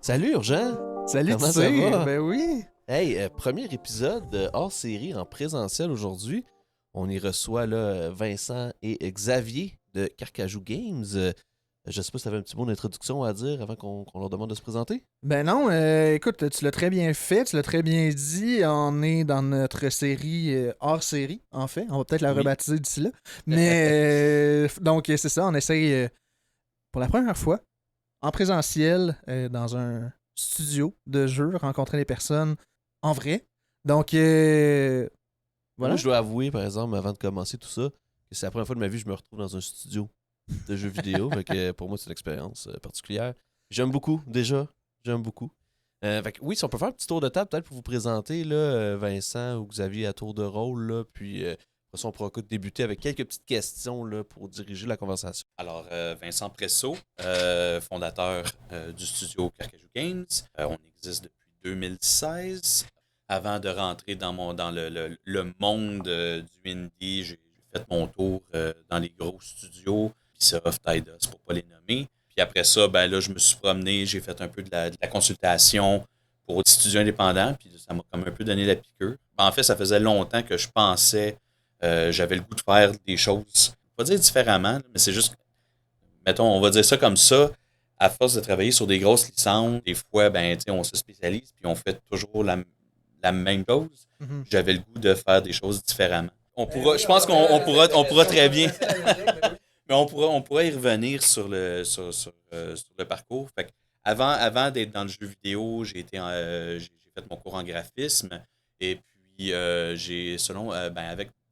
Salut Urgent! Salut, Comment tu ça sais, va? ben oui. Hey, premier épisode hors série en présentiel aujourd'hui. On y reçoit là, Vincent et Xavier de Carcajou Games. Je sais pas si tu avais un petit mot d'introduction à dire avant qu'on leur demande de se présenter. Ben non, écoute, tu l'as très bien fait, tu l'as très bien dit. On est dans notre série hors série, en fait. On va peut-être la Oui. rebaptiser d'ici là. Mais donc, c'est ça, on essaye pour la première fois en présentiel dans un studio de jeu, rencontrer les personnes en vrai. Donc, Moi, voilà. je dois avouer, par exemple, avant de commencer tout ça, que c'est la première fois de ma vie que je me retrouve dans un studio de jeux vidéo. Fait que pour moi, c'est une expérience particulière. J'aime beaucoup, déjà. J'aime beaucoup. Fait que, oui, si on peut faire un petit tour de table, peut-être pour vous présenter, là, Vincent ou Xavier à tour de rôle, là, puis après ça, on pourra débuter avec quelques petites questions là, pour diriger la conversation. Alors, Vincent Presso, fondateur du studio Carcajou Games. On existe depuis 2016. Avant de rentrer dans le monde du indie, j'ai fait mon tour dans les gros studios, Ubisoft, Eidos, pour ne pas les nommer. Puis après ça, ben là, je me suis promené, j'ai fait un peu de la consultation pour des studios indépendants, puis ça m'a comme un peu donné la piqûre. En fait, ça faisait longtemps que je pensais, j'avais le goût de faire des choses, pas dire différemment, mais c'est juste, mettons, on va dire ça comme ça, à force de travailler sur des grosses licences, des fois, ben, on se spécialise, puis on fait toujours la même chose. Mhm. J'avais le goût de faire des choses différemment. Je pense qu'on pourra très bien, mais on pourra y revenir sur le parcours. Fait que avant d'être dans le jeu vidéo, j'ai fait mon cours en graphisme, et puis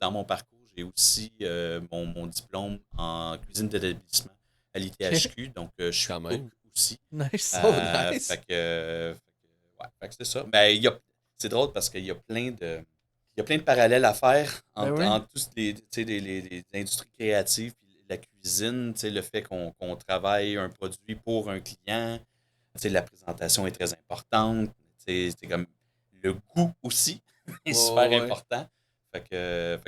dans mon parcours, j'ai aussi mon diplôme en cuisine d'établissement à l'ITHQ, donc je suis Quand cook même. Nice. aussi. Oh, nice! Ouais, c'est ça. Ben, c'est drôle parce qu'il y a plein de parallèles à faire Ben entre, oui. entre tous tu sais, les industries créatives et la cuisine, tu sais, le fait qu'on travaille un produit pour un client, tu sais, la présentation est très importante, tu sais, c'est comme le goût aussi est super Ouais, ouais. important. Fait que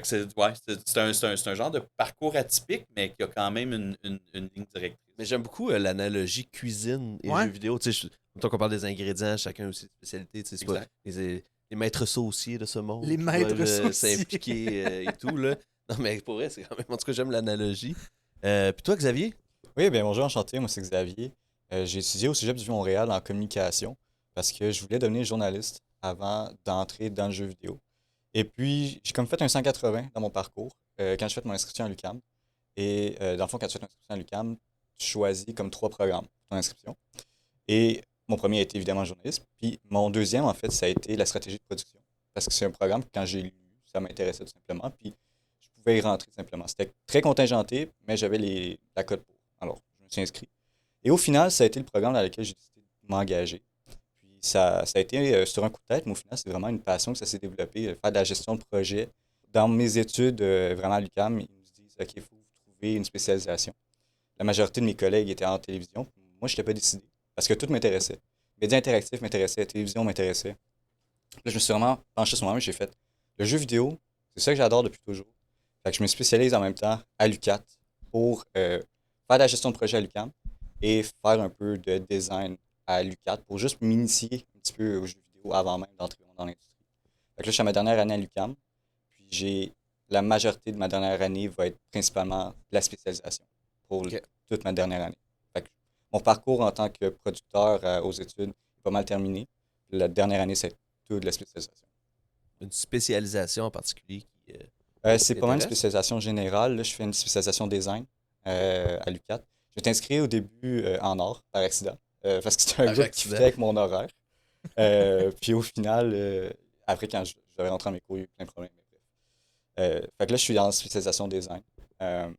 c'est un genre de parcours atypique, mais qui a quand même une ligne directrice. Mais j'aime beaucoup l'analogie cuisine et Ouais. jeux vidéo. Tu sais, tant qu'on parle des ingrédients, chacun a aussi des spécialités. Tu sais, c'est pas Exact. les maîtres sauciers de ce monde Les qui maîtres doivent sauciers. s'impliquer et tout. Là. Non, mais pour vrai, c'est quand même. En tout cas, j'aime l'analogie. Puis toi, Xavier? Oui, bien bonjour, enchanté, moi c'est Xavier. J'ai étudié au Cégep du Montréal en communication parce que je voulais devenir journaliste avant d'entrer dans le jeu vidéo. Et puis, j'ai comme fait un 180 dans mon parcours quand j'ai fait mon inscription à l'UQAM. Et dans le fond, quand tu fais ton inscription à l'UQAM, tu choisis comme trois programmes pour ton inscription. Et mon premier a été évidemment journalisme. Puis mon deuxième, en fait, ça a été la stratégie de production. Parce que c'est un programme que quand j'ai lu, ça m'intéressait tout simplement. Puis je pouvais y rentrer tout simplement. C'était très contingenté, mais j'avais la cote pour. Alors, je me suis inscrit. Et au final, ça a été le programme dans lequel j'ai décidé de m'engager. Puis ça a été sur un coup de tête, mais au final, c'est vraiment une passion que ça s'est développé, faire de la gestion de projet. Dans mes études, vraiment à l'UQAM, ils nous disent, OK, il faut vous trouver une spécialisation. La majorité de mes collègues étaient en télévision. Moi, je n'étais pas décidé parce que tout m'intéressait. Médias interactifs m'intéressaient, télévision m'intéressait. Là, je me suis vraiment penché sur moi-même, j'ai fait le jeu vidéo, c'est ça que j'adore depuis toujours. Fait que je me spécialise en même temps à l'UQAT pour faire de la gestion de projet à l'UQAM et faire un peu de design à l'UQAT pour juste m'initier un petit peu aux jeux vidéo avant même d'entrer dans l'industrie. Fait que là, je suis à ma dernière année à l'UQAM, puis la majorité de ma dernière année va être principalement la spécialisation pour Ok. toute ma dernière année. Fait que mon parcours en tant que producteur aux études est pas mal terminé. La dernière année, c'est toute la spécialisation. Une spécialisation en particulier C'est qui pas mal une t'intéresse? spécialisation générale. Là, je fais une spécialisation design à l'UQAT. Je m'étais inscrit au début en or, par accident, parce que c'était un Par groupe qui accident. fitait avec mon horaire. Puis au final, après, quand je devais rentrer en mes cours, il y a eu plein de problèmes. Fait que là, je suis en spécialisation design. Euh,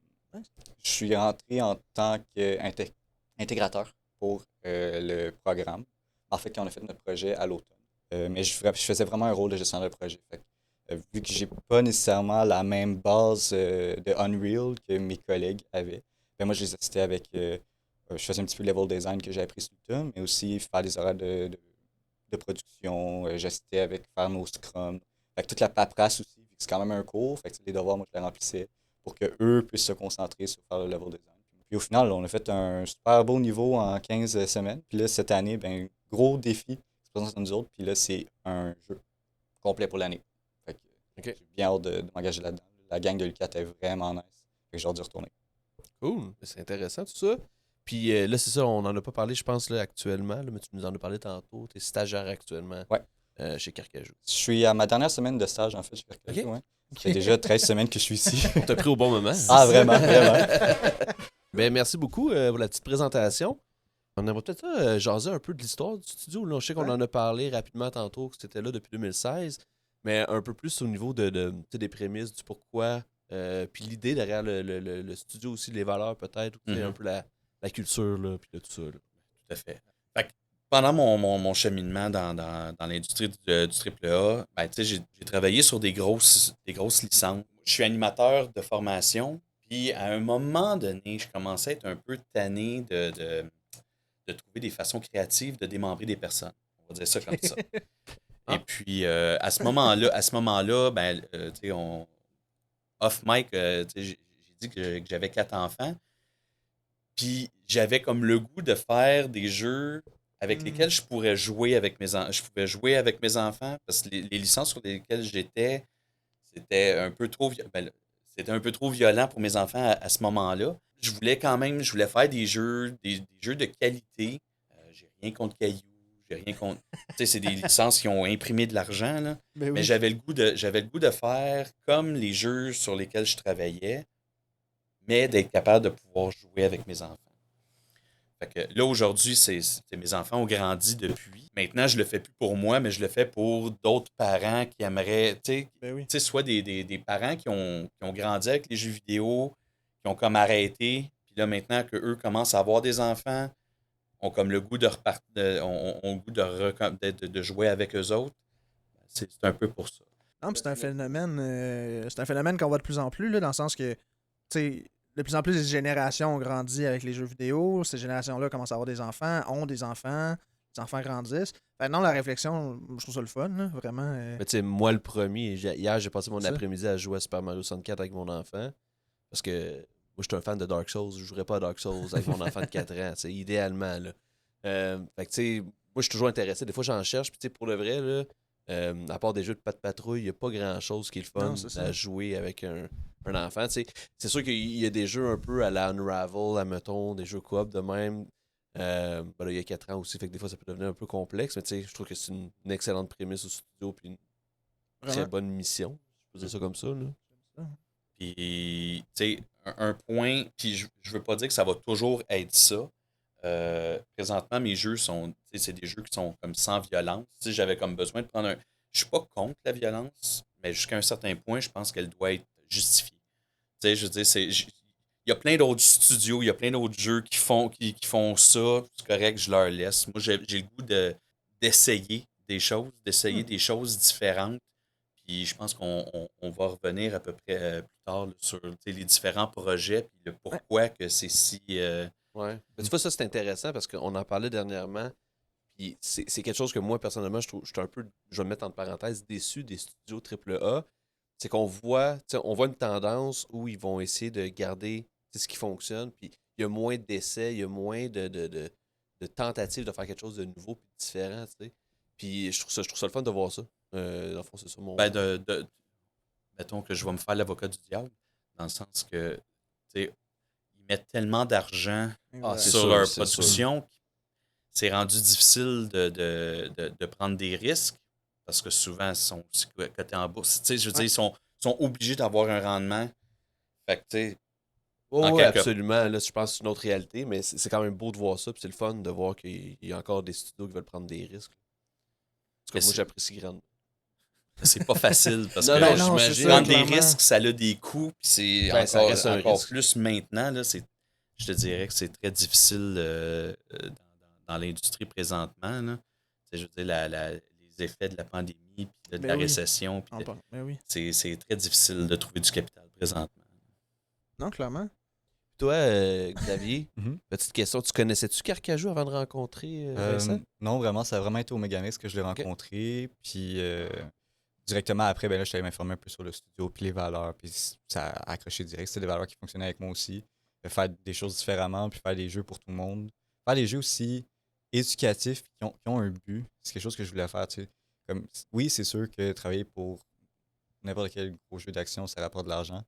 je suis rentré en tant qu'intégrateur pour le programme. En fait, quand on a fait notre projet à l'automne. Mais je faisais vraiment un rôle de gestionnaire de projet. Fait que, vu que j'ai pas nécessairement la même base de Unreal que mes collègues avaient, ben moi, je les assistais avec. Je faisais un petit peu le level design que j'ai appris sur le tas, mais aussi faire des horaires de production. J'assistais avec faire nos scrums. Fait que toute la paperasse aussi, vu que c'est quand même un cours, fait que les devoirs, moi, je les remplissais pour qu'eux puissent se concentrer sur faire le level design. Puis au final, on a fait un super beau niveau en 15 semaines. Puis là, cette année, ben, gros défi qui se présente à nous autres. Puis là, c'est un jeu complet pour l'année. Fait que Ok. j'ai bien hâte de m'engager là-dedans. La gang de Lucat est vraiment nice. Fait que j'ai hâte d'y retourner. Cool. C'est intéressant tout ça. Puis là, c'est ça, on n'en a pas parlé, je pense, là, actuellement, là, mais tu nous en as parlé tantôt. Tu es stagiaire actuellement chez Carcajou. Je suis à ma dernière semaine de stage, en fait, chez Carcajou. Ouais. Ça fait déjà 13 semaines que je suis ici. On t'a pris au bon moment. Ah, vraiment, vraiment. Ben, merci beaucoup pour la petite présentation. On aimerait peut-être ça, jaser un peu de l'histoire du studio. Là, je sais qu'on en a parlé rapidement tantôt, que c'était là depuis 2016, mais un peu plus au niveau tu sais, des prémices, du pourquoi, puis l'idée derrière le studio aussi, les valeurs peut-être, ou, tu sais, un peu la culture, là, puis tout ça. Là. Tout à fait. Fait que pendant mon cheminement dans l'industrie du AAA, ben, tu sais, j'ai travaillé sur des grosses licences. Je suis animateur de formation, puis à un moment donné, je commençais à être un peu tanné de trouver des façons créatives de démembrer des personnes. On va dire ça comme ça. Et puis, à ce moment-là, ben, tu sais, off mic, tu sais, j'ai dit que j'avais 4 enfants. Puis j'avais comme le goût de faire des jeux avec lesquels je pourrais jouer avec je pouvais jouer avec mes enfants parce que les licences sur lesquelles j'étais, c'était un peu trop c'était un peu trop violent pour mes enfants à ce moment-là. Je voulais faire des jeux de qualité. J'ai rien contre Caillou, j'ai rien contre. Tu sais, c'est des licences qui ont imprimé de l'argent, là. Ben oui. Mais j'avais le goût de faire comme les jeux sur lesquels je travaillais, mais d'être capable de pouvoir jouer avec mes enfants. Fait que là, aujourd'hui, mes enfants ont grandi depuis. Maintenant, je le fais plus pour moi, mais je le fais pour d'autres parents qui aimeraient, Ben oui. tu sais, soit des parents qui ont grandi avec les jeux vidéo, qui ont comme arrêté, puis là, maintenant qu'eux commencent à avoir des enfants, ont comme le goût de ont le goût de jouer avec eux autres. C'est un peu pour ça. Non, c'est un phénomène qu'on voit de plus en plus, là, dans le sens que, tu sais, de plus en plus, les générations ont grandi avec les jeux vidéo. Ces générations-là commencent à avoir des enfants, ont des enfants, les enfants grandissent. Maintenant, la réflexion, je trouve ça le fun, là, vraiment. Mais tu sais, moi le premier, hier j'ai passé mon Ça. après-midi à jouer à Super Mario 64 avec mon enfant. Parce que moi je suis un fan de Dark Souls, je jouerais pas à Dark Souls avec mon enfant de 4 ans, tu sais, idéalement. Là. Fait que tu sais, moi je suis toujours intéressé, des fois j'en cherche, puis tu sais, pour le vrai, là, à part des jeux de patrouille, il n'y a pas grand chose qui est le fun Non, c'est ça. à jouer avec un enfant. Tu sais. C'est sûr qu'il y a des jeux un peu à la Unravel, mettons, des jeux coop de même. Ben là, il y a 4 ans aussi, fait que des fois ça peut devenir un peu complexe, mais tu sais, je trouve que c'est une excellente prémisse au studio, puis une très Vraiment. bonne mission. Je peux dire ça comme ça. Là. Puis, tu sais, un point, puis je veux pas dire que ça va toujours être ça. Présentement, mes jeux sont, tu sais, c'est des jeux qui sont comme sans violence. Tu sais, j'avais comme besoin de prendre un. Je suis pas contre la violence, mais jusqu'à un certain point, je pense qu'elle doit être justifiée. Tu sais, je veux dire, il y a plein d'autres studios, il y a plein d'autres jeux qui font ça. C'est correct, je leur laisse. Moi, j'ai le goût d'essayer des choses différentes. Puis je pense qu'on va revenir à peu près plus tard là, sur les différents projets puis le pourquoi que c'est si. Ouais. Mais tu vois, ça c'est intéressant parce qu'on en parlait dernièrement. Puis c'est quelque chose que moi, personnellement, je suis un peu, je vais me mettre entre parenthèses, déçu des studios AAA. C'est qu'on voit, on voit une tendance où ils vont essayer de garder ce qui fonctionne. Puis il y a moins d'essais, il y a moins de tentatives de faire quelque chose de nouveau et de différent. T'sais. Puis je trouve ça le fun de voir ça. Dans le fond, c'est ça mon. Ben mettons que je vais me faire l'avocat du diable, dans le sens que tu sais, ils mettent tellement d'argent c'est sur sûr, leur c'est production que c'est rendu difficile de prendre des risques parce que souvent ils sont aussi cotés en bourse. Tu sais, je veux dire, ils sont obligés d'avoir un rendement. Fait que tu sais, en Oui, quelque- absolument. Là, je pense que c'est une autre réalité, mais c'est quand même beau de voir ça. Puis c'est le fun de voir qu'il y a encore des studios qui veulent prendre des risques. En tout cas, Mais moi, j'apprécie grandement. c'est pas facile parce Non, que non, j'imagine. j'imagine. prendre des clairement. risques, ça a des coûts. Puis c'est Ben, ça reste un encore risque. plus maintenant. Là, je te dirais que c'est très difficile dans l'industrie présentement. Là. Tu sais, je veux dire, les effets de la pandémie puis de Ben la oui. récession. Puis Ben oui. c'est très difficile de trouver du capital présentement. Non, clairement. Toi, Xavier, Mhm. petite question. Tu connaissais-tu Carcajou avant de rencontrer Vincent? Non, vraiment, ça a vraiment été au Megamix que je l'ai rencontré. Puis directement après, ben là, je suis allé m'informer un peu sur le studio, puis les valeurs. Puis ça a accroché direct. C'était des valeurs qui fonctionnaient avec moi aussi. Faire des choses différemment, puis faire des jeux pour tout le monde. Faire des jeux aussi éducatifs qui ont un but. C'est quelque chose que je voulais faire. Tu sais. Comme, oui, c'est sûr que travailler pour n'importe quel gros jeu d'action, ça rapporte de l'argent.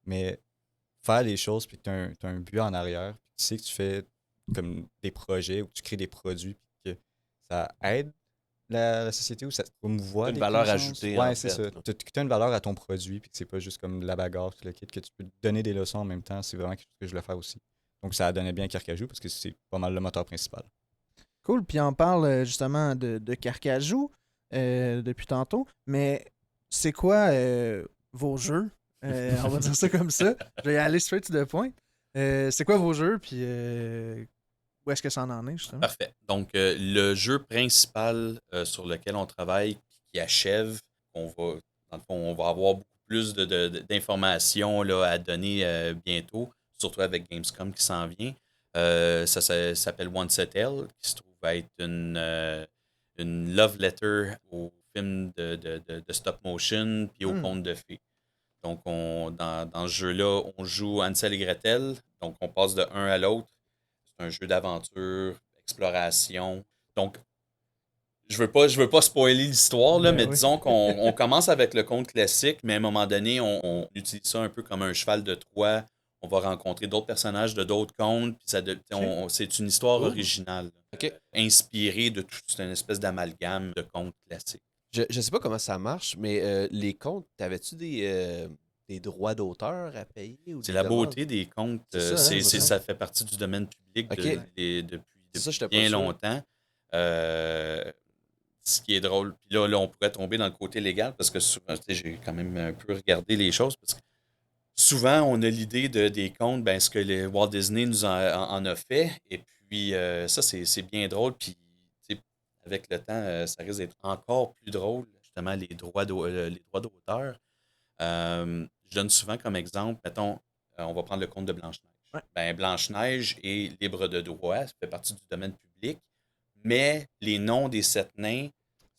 Mais faire les choses puis que tu as un but en arrière, puis tu sais que tu fais comme des projets ou que tu crées des produits puis que ça aide la société ou ça promouvoit Une des valeur connaissances. ajoutée, en Ouais, c'est fait, ça. là. Tu as une valeur à ton produit puis que c'est pas juste comme la bagarre, tout le kit, que tu peux donner des leçons en même temps. C'est vraiment quelque chose que je voulais faire aussi. Donc ça donnait bien Carcajou parce que c'est pas mal le moteur principal. Cool. Puis on parle justement de Carcajou depuis tantôt. Mais c'est quoi vos jeux? On va dire ça comme ça. Je vais y aller straight to the point. C'est quoi vos jeux? Puis où est-ce que ça en est, justement? Parfait. Donc, le jeu principal sur lequel on travaille, qui achève, dans le fond, on va avoir beaucoup plus d'informations là, à donner bientôt, surtout avec Gamescom qui s'en vient. Ça s'appelle Once a Tale, qui se trouve être une love letter au film de stop motion puis au conte de fées. Donc, dans ce jeu-là, on joue Hansel et Gretel. Donc, on passe de un à l'autre. C'est un jeu d'aventure, exploration. Donc, je veux pas spoiler l'histoire, là, Ben mais oui. disons qu'on commence avec le conte classique, mais à un moment donné, on utilise ça un peu comme un cheval de Troie. On va rencontrer d'autres personnages de d'autres contes, puis c'est une histoire Cool. originale, OK. inspirée de toute une espèce d'amalgame de contes classiques. Je sais pas comment ça marche, mais les comptes, t'avais-tu des droits d'auteur à payer? C'est la beauté des contes. C'est ça, hein, me semble. Ça fait partie du domaine public OK. depuis C'est ça, j'étais pas bien sûr. longtemps. Ce qui est drôle, puis là, on pourrait tomber dans le côté légal parce que souvent, tu sais, j'ai quand même un peu regardé les choses parce que souvent, on a l'idée des contes, ben, ce que Walt Disney en a fait. Et puis, ça, c'est bien drôle. Puis, tu sais, avec le temps, ça risque d'être encore plus drôle, justement, les droits d'auteur. Je donne souvent comme exemple, mettons, on va prendre le conte de Blanche-Neige. Ouais. Ben, Blanche-Neige est libre de droit, ça fait partie du domaine public, mais les noms des 7 nains,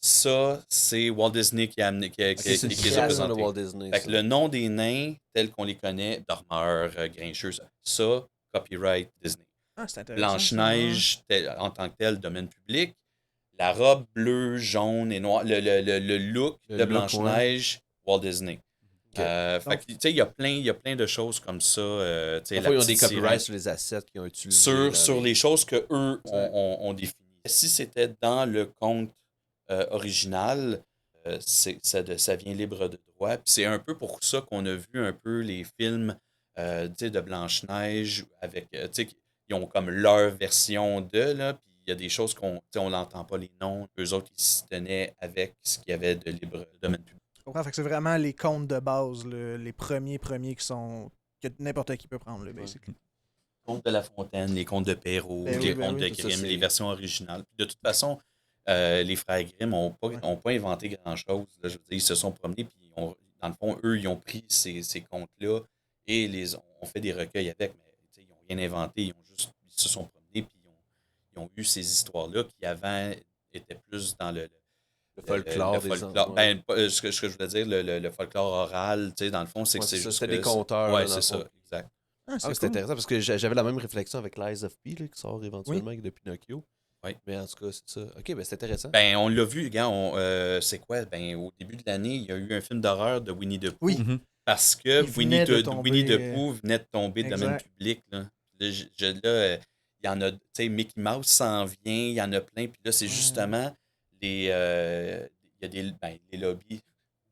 ça, c'est Walt Disney qui OK, c'est qui une les a création de présentés. Walt Disney. Fait ça. que le nom des nains, tels qu'on les connaît, Dormeur, Grincheux, ça, copyright Disney. Ah, c'est intéressant. Blanche-Neige, en tant que tel, domaine public. La robe bleue, jaune et noire, le look Le de look, Blanche-Neige, Walt Disney. OK. Fait que, tu sais, il y a plein de choses comme ça. Tu sais, Parfois, ils ont des petite sirène. copyrights sur les assets qu'ils ont utilisés. Sur les choses que eux ont définies. Si c'était dans le conte original, ça vient libre de droit. Puis c'est un peu pour ça qu'on a vu un peu les films tu sais, de Blanche-Neige avec, tu sais, ils ont comme leur version de, là, puis il y a des choses tu sais, on n'entend pas les noms. Eux autres, ils s'y tenaient avec ce qu'il y avait de libre domaine public. Je comprends. Fait que c'est vraiment les contes de base, les premiers qui sont. Que n'importe qui peut prendre, là, basically. Les contes de La Fontaine, les contes de Perrault, Ben les oui, ben contes oui. de Tout ça, Grimm, c'est- les versions originales. Puis de toute façon, les frères Grimm n'ont pas inventé grand-chose. Là. Je veux dire, ils se sont promenés, puis dans le fond, eux, ils ont pris ces contes-là et ont fait des recueils avec, mais tu sais, ils n'ont rien inventé, ils se sont promenés, puis ils ont eu ces histoires-là qui avant étaient plus dans le folklore le des folklore. enfants. Ben, ce que je voulais dire, le folklore oral, tu sais, dans le fond, c'est que Ouais, c'est c'est ça, juste c'était des que conteurs, Ouais, là, dans c'est le ça, fond. exact. Ah, Ah, c'est c'est cool. intéressant parce que j'avais la même réflexion avec Lies of P là, qui sort éventuellement avec de Pinocchio. Oui. Mais en tout cas, c'est ça. Ok, ben c'est intéressant. Ben, on l'a vu, gars, c'est quoi? Ben, au début de l'année, il y a eu un film d'horreur de Winnie the Pooh. Oui. Parce que Il venait de tomber, Winnie the Pooh venait de tomber de domaine exact. public. Là, il y en a, tu sais, Mickey Mouse s'en vient, il y en a plein. Puis là, c'est justement il y a les lobbies,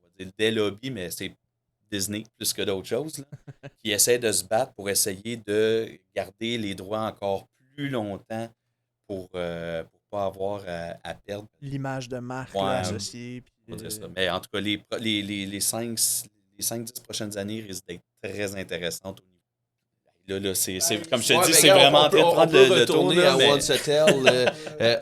on va dire des lobbies, mais c'est Disney plus que d'autres choses, là, qui essaient de se battre pour essayer de garder les droits encore plus longtemps pour pas avoir à perdre. L'image de marque Ouais, là, associée. Puis, On va dire ça. Mais en tout cas, les 5-10 prochaines années risquent d'être très intéressantes au niveau. Là, c'est comme je te Ouais, dis, ben, c'est regarde, vraiment en train de on prendre peut le tour. retourner Là, à mais- Once a Tale.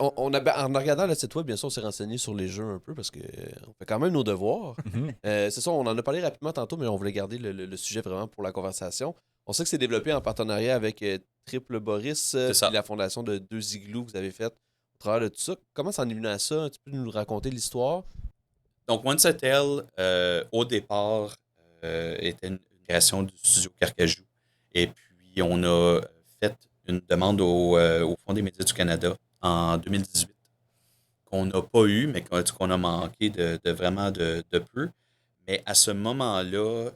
En regardant le site web, bien sûr, on s'est renseigné sur les jeux un peu parce qu'on fait quand même nos devoirs. C'est ça, on en a parlé rapidement tantôt, mais on voulait garder le sujet vraiment pour la conversation. On sait que c'est développé en partenariat avec Triple Boris C'est ça. puis la fondation de Deux Igloos que vous avez fait au travers de tout ça. Comment ça en est venu à ça? Tu peux nous raconter l'histoire? Donc, Once a Tale, au départ, était une création du studio Carcajou. Et puis, on a fait une demande au Fonds des médias du Canada en 2018 qu'on n'a pas eu, mais qu'on a manqué vraiment de peu. Mais à ce moment-là,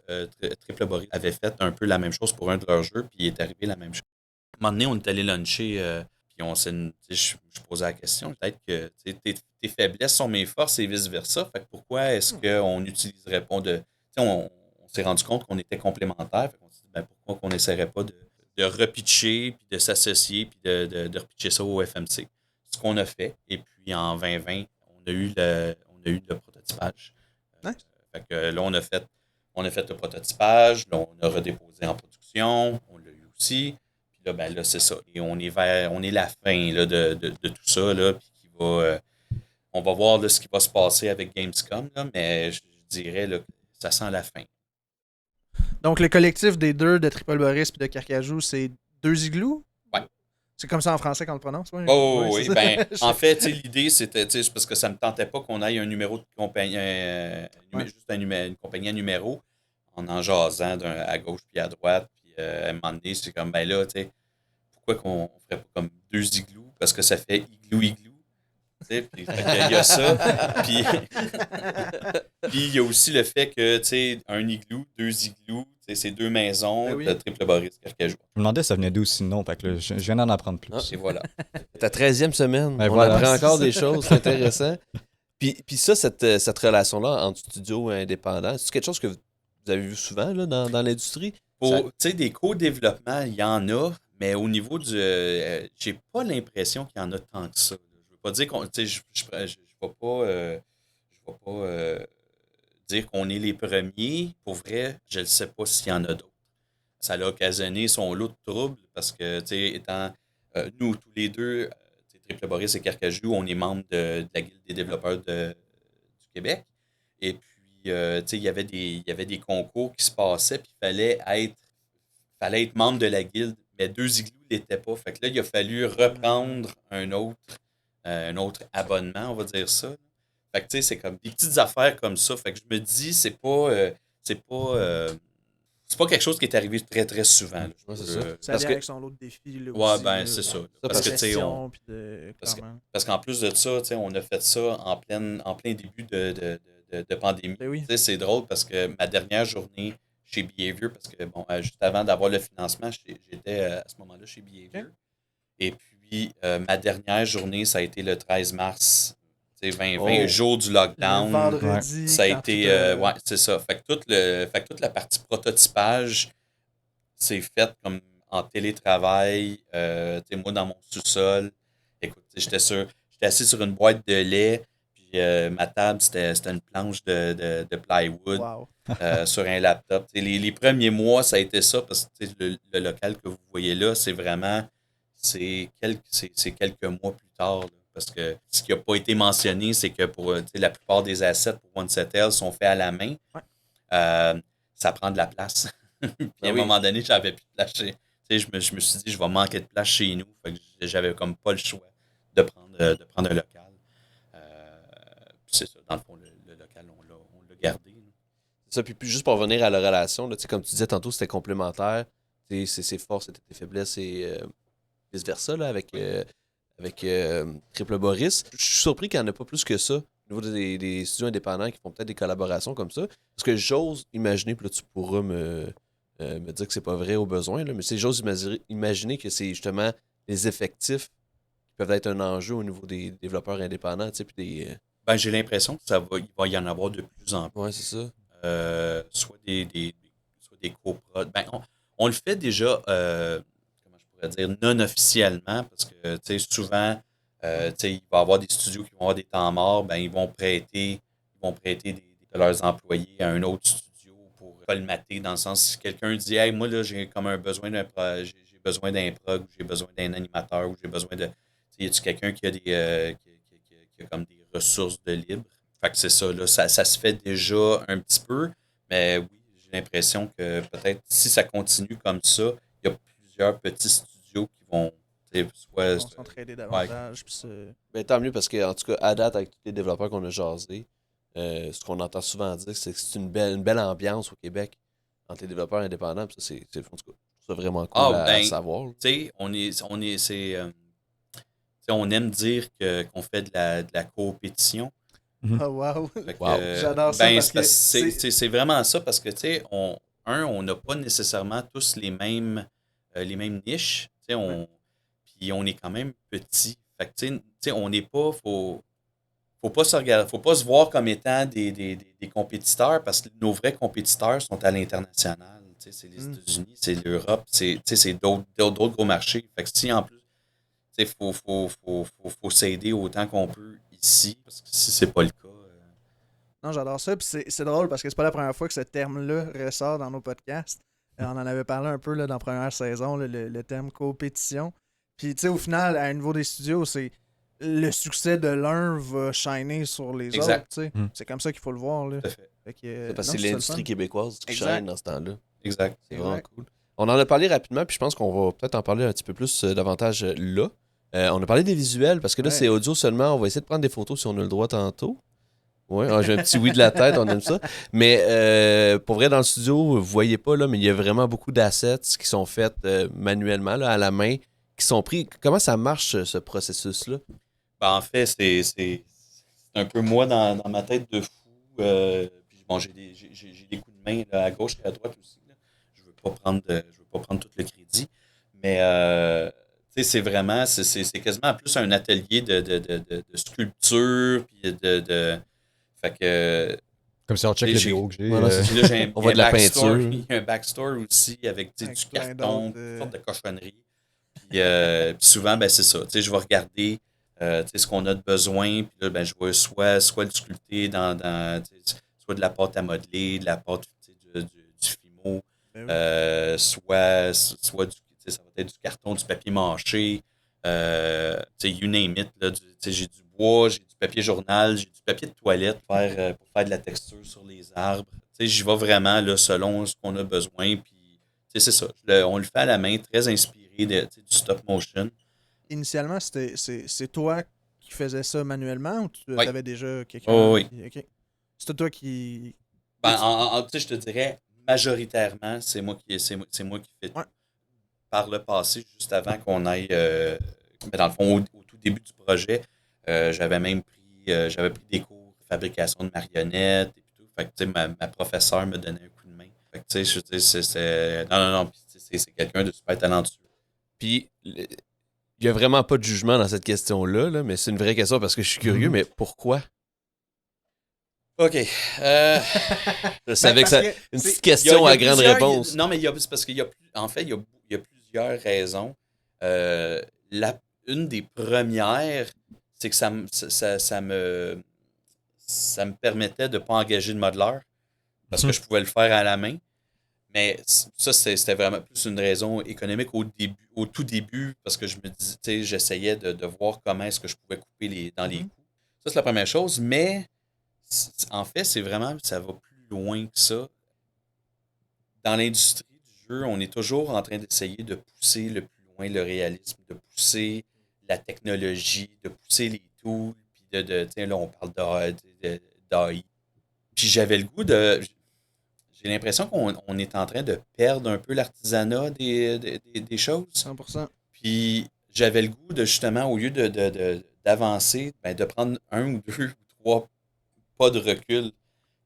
Triple Boris avait fait un peu la même chose pour un de leurs jeux, puis il est arrivé la même chose. À un moment donné, on est allé luncher, puis je posais la question, peut-être que tes faiblesses sont mes forces et vice-versa. Fait que pourquoi est-ce qu'on n'utiliserait pas on s'est rendu compte qu'on était complémentaires. Fait qu'on s'est dit, ben, pourquoi qu'on n'essaierait pas de repitcher, puis de s'associer, puis de repitcher ça au FMC. Ce qu'on a fait. Et puis en 2020, on a eu le prototypage. Nice. Fait que là, on a fait le prototypage, là, on a redéposé en production, on l'a eu aussi. Puis là, ben là, c'est ça. Et on est la fin là, de tout ça, là, puis on va voir là, ce qui va se passer avec Gamescom, là, mais je dirais là, que ça sent la fin. Donc, le collectif des deux, de Triple Boris et de Carcajou, c'est deux igloos? Ouais. C'est comme ça en français qu'on le prononce? Ouais? Oh Ouais, oui, c'est ben, ça. en fait, l'idée, c'était parce que ça ne me tentait pas qu'on aille un numéro de compagnie, juste une compagnie à numéro, en jasant à gauche puis à droite. Puis à un moment donné, c'est comme, ben là, tu sais, pourquoi qu'on ferait pas comme deux igloos? Parce que ça fait igloo-igloo. Puis, il y a ça. Puis, puis il y a aussi le fait que, tu sais, un igloo, deux igloos, c'est deux maisons Ben oui. de Triple Boris Carcajou. Je me demandais ça venait d'où aussi le nom, fait que là, je viens d'en apprendre plus. Ah. Et voilà. Ta 13e semaine. Ben on voilà. apprend encore des choses, c'est intéressant. Puis ça, cette relation-là entre studio et indépendant, c'est quelque chose que vous avez vu souvent là, dans l'industrie? Pour, tu sais, des co-développements, il y en a, mais au niveau du... j'ai pas l'impression qu'il y en a tant que ça. Je veux pas dire qu'on... Tu sais, je vais pas dire qu'on est les premiers. Pour vrai, je ne sais pas s'il y en a d'autres. Ça a occasionné son lot de troubles parce que, tu sais, étant nous, tous les deux, Triple Boris et Carcajou, on est membres de la Guilde des développeurs du Québec. Et puis, tu sais, il y avait des concours qui se passaient, puis il fallait être membre de la guilde, mais deux igloos ne l'étaient pas. Fait que là, il a fallu reprendre un autre abonnement, on va dire ça. Fait que, tu sais, c'est comme des petites affaires comme ça. Fait que je me dis, c'est pas quelque chose qui est arrivé très, très souvent. Là. Ouais, c'est ça. Ça Parce allait que- avec son lot de défis. Là, Ouais, aussi, ben, là, c'est ça. parce Parce que, de tu sais, gestion, puis de... clairement. parce qu'en plus de ça, tu sais, on a fait ça en plein début de pandémie. Ben oui. Tu sais, c'est drôle parce que ma dernière journée chez Behavior, parce que bon, juste avant d'avoir le financement, j'étais à ce moment-là chez Behavior. Ok. Et puis, ma dernière journée, ça a été le 13 mars, tu sais, 2020, jour du lockdown. Le vendredi. Ça a quand été. tout, Ouais, c'est ça. Fait que toute la partie prototypage, c'est fait comme en télétravail. Tu sais, moi, dans mon sous-sol. Écoute, j'étais assis sur une boîte de lait. Puis ma table, c'était une planche de plywood Wow. sur un laptop. Tu sais, les premiers mois, ça a été ça parce que tu sais, le local que vous voyez là, c'est vraiment. C'est quelques mois plus tard. Là. Parce que ce qui n'a pas été mentionné, c'est que pour tu sais, la plupart des assets pour OneSetL sont faits à la main. Ouais. Ça prend de la place. Puis à un oui. moment donné, j'avais plus de place. Tu sais, je me suis dit, je vais manquer de place chez nous. Fait que j'avais comme pas le choix de prendre un local. Puis c'est ça, dans le fond, le local, on l'a gardé. Là. C'est ça. Puis juste pour revenir à la relation, là, comme tu disais tantôt, c'était complémentaire. Ses forces, c'était tes faiblesses et vice-versa là, avec Triple Boris. Je suis surpris qu'il n'y en a pas plus que ça au niveau des studios indépendants qui font peut-être des collaborations comme ça. Parce que j'ose imaginer, puis là tu pourras me dire que c'est pas vrai au besoin, là, mais j'ose imaginer que c'est justement les effectifs qui peuvent être un enjeu au niveau des développeurs indépendants. Puis Ben, j'ai l'impression que il va y en avoir de plus en plus. ouais, c'est ça. Soit des coprods. Ben, on le fait déjà, comment je pourrais dire, non officiellement, parce que tu sais, souvent, tu sais, il va y avoir des studios qui vont avoir des temps morts, ben, ils vont prêter de leurs employés à un autre studio pour colmater, dans le sens si quelqu'un dit hey, moi là, j'ai comme un besoin j'ai besoin d'un prog, ou j'ai besoin d'un animateur, ou j'ai besoin de. Y a-tu quelqu'un qui a qui a comme des ressources de libre? Fait que c'est ça, là, ça se fait déjà un petit peu, mais oui, j'ai l'impression que peut-être si ça continue comme ça, il y a plusieurs petits studios qui vont soit. On s'entraider davantage. Puis Ben, tant mieux parce que, en tout cas, à date, avec tous les développeurs qu'on a jasés, ce qu'on entend souvent dire, c'est que c'est une belle ambiance au Québec entre les développeurs indépendants. Puis ça, en tout cas, je trouve ça vraiment cool à savoir. Tu sais, on aime dire qu'on fait de la compétition. Oh, wow. Fait que, Wow. J'adore ça parce que c'est vraiment ça parce que, tu sais, on n'a pas nécessairement tous les mêmes niches. Tu sais, puis on est quand même petit. Fait que, tu sais, on n'est pas. Faut pas se regarder, faut pas se voir comme étant des compétiteurs parce que nos vrais compétiteurs sont à l'international. Tu sais, c'est les États-Unis, c'est l'Europe, tu sais, c'est d'autres gros marchés. Fait que si en plus, tu sais, faut s'aider autant qu'on peut ici, parce que si c'est pas le cas. Non, j'adore ça. Puis c'est drôle parce que c'est pas la première fois que ce terme-là ressort dans nos podcasts. On en avait parlé un peu là, dans la première saison, là, le terme compétition. Puis, tu sais, au final, à un niveau des studios, c'est le succès de l'un va shiner sur les Exact. autres. Tu sais. Mm. C'est comme ça qu'il faut le voir. Là. Tout à fait. Fait que, Parce non, que c'est le l'industrie fun. québécoise qui Exact. shine dans ce temps-là. Exact. C'est vraiment Exact. cool. On en a parlé rapidement, puis je pense qu'on va peut-être en parler un petit peu plus davantage là. On a parlé des visuels, parce que là, Ouais. c'est audio seulement. On va essayer de prendre des photos si on a le droit tantôt. Ouais, j'ai un petit oui de la tête, on aime ça. Mais pour vrai, dans le studio, vous voyez pas, là, mais il y a vraiment beaucoup d'assets qui sont faits manuellement, là, à la main, qui sont pris. Comment ça marche, ce processus-là? Ben, en fait, c'est un peu moi dans ma tête de fou. Puis bon, j'ai des coups de main là, à gauche et à droite aussi. Là. Je veux pas prendre tout le crédit. Mais tu sais, c'est vraiment, c'est quasiment plus un atelier de sculpture. Puis fait que. Comme si on check Et le j'ai- bureau que j'ai. Voilà, c'est Là, j'ai un, On il y voit a de la un backstore, peinture. Il y a un backstore aussi avec tu sais, Avec du plein carton, d'autres, toutes sortes de cochonneries. Puis souvent, ben, c'est ça. Tu sais, je vais regarder tu sais, ce qu'on a de besoin. Puis là, ben, je vais soit le sculpter tu sais, soit de la pâte à modeler, de la pâte tu sais, du Fimo, Ben oui. soit tu sais, ça va être du carton, du papier mâché. Tu sais, you name it. Là, tu sais, j'ai du bois, j'ai du papier journal, j'ai du papier de toilette pour faire de la texture sur les arbres. Tu sais, j'y vais vraiment là, selon ce qu'on a besoin. Puis, tu sais, c'est ça. On le fait à la main, très inspiré tu sais, du stop motion. Initialement, c'est toi qui faisais ça manuellement ou tu Oui. avais déjà quelqu'un? Oh, oui. Ok. C'était toi qui. Ben, tu sais, je te dirais, majoritairement, c'est moi qui fais tout. Ouais. Par le passé, juste avant qu'on aille, ben, dans le fond, au tout début du projet, j'avais pris des cours de fabrication de marionnettes et tout. Fait que, tu sais, ma professeure me donnait un coup de main. Fait que, tu sais, je veux dire, non, puis, tu sais, c'est quelqu'un de super talentueux. Puis, il y a vraiment pas de jugement dans cette question-là, là, mais c'est une vraie question parce que je suis curieux, mais pourquoi? OK. Je savais que ça. parce que Une c'est- petite question à grande plusieurs- réponse. Non, mais c'est parce qu'il y a, en fait, il y a plusieurs raisons. Une des premières, c'est que ça me permettait de ne pas engager de modeleur parce que je pouvais le faire à la main. Mais ça, c'était vraiment plus une raison économique au tout début, parce que je me disais, tu sais, j'essayais de voir comment est-ce que je pouvais couper dans les coups. Ça, c'est la première chose, mais en fait, c'est vraiment, ça va plus loin que ça. Dans l'industrie du jeu, on est toujours en train d'essayer de pousser le plus loin le réalisme, de pousser la technologie, de pousser les tools, puis tu sais, là, on parle d'AI. Puis j'avais le goût de. J'ai l'impression qu'on est en train de perdre un peu l'artisanat des choses. 100%. Puis j'avais le goût de justement, au lieu d'avancer, ben, de prendre un ou deux ou trois pas de recul,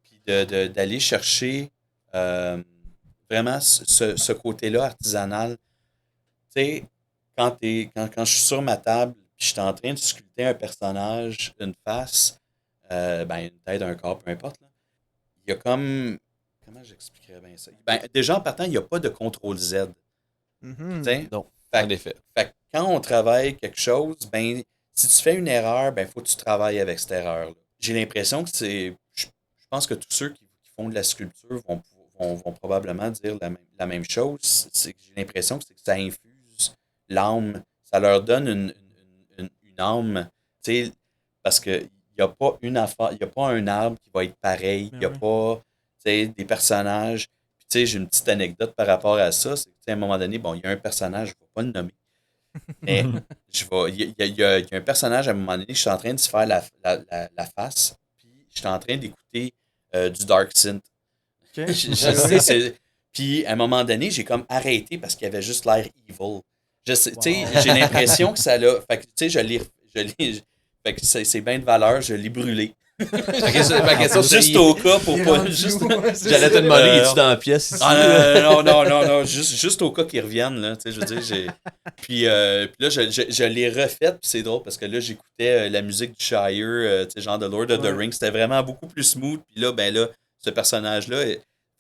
puis d'aller chercher vraiment ce côté-là artisanal. Tu sais, quand je suis sur ma table, puis je suis en train de sculpter un personnage, une face, ben, une tête, un corps, peu importe, là, il y a comme. Comment j'expliquerais bien ça? Ben, déjà, en partant, il n'y a pas de contrôle Z. Mhm. Tu sais? Non, Fait- en effet. Fait que quand on travaille quelque chose, ben, si tu fais une erreur, ben, faut que tu travailles avec cette erreur-là. J'ai l'impression que c'est. Je pense que tous ceux qui font de la sculpture vont probablement dire la même chose. C'est que j'ai l'impression que ça infuse l'âme. Ça leur donne une âme. Tu sais, parce qu'il n'y a pas une affaire, il n'y a pas un arbre qui va être pareil. Il n'y a Ben oui. pas tu sais, des personnages. Puis, tu sais, j'ai une petite anecdote par rapport à ça. C'est que, tu sais, à un moment donné, bon, il y a un personnage, je ne vais pas le nommer. Mais il y a un personnage à un moment donné, je suis en train de se faire la face, puis je suis en train d'écouter du Dark Synth. Ok. Je sais, puis à un moment donné, j'ai comme arrêté parce qu'il avait juste l'air evil. Tu sais, j'ai l'impression que ça l'a. Fait que, tu sais, fait que c'est bien de valeur, je l'ai brûlé. Ma question, c'est Juste au cas pour Il est pas. rendu Juste, où? Ouais, c'est j'allais te ça. demander, es-tu dans la pièce ici? non. Juste au cas qu'ils reviennent, là. Tu sais, je veux dire, puis là, je l'ai refait, puis c'est drôle parce que là, j'écoutais la musique du Shire, tu sais, genre de Lord of the Ouais. Rings. C'était vraiment beaucoup plus smooth. Puis là, ben là, ce personnage-là,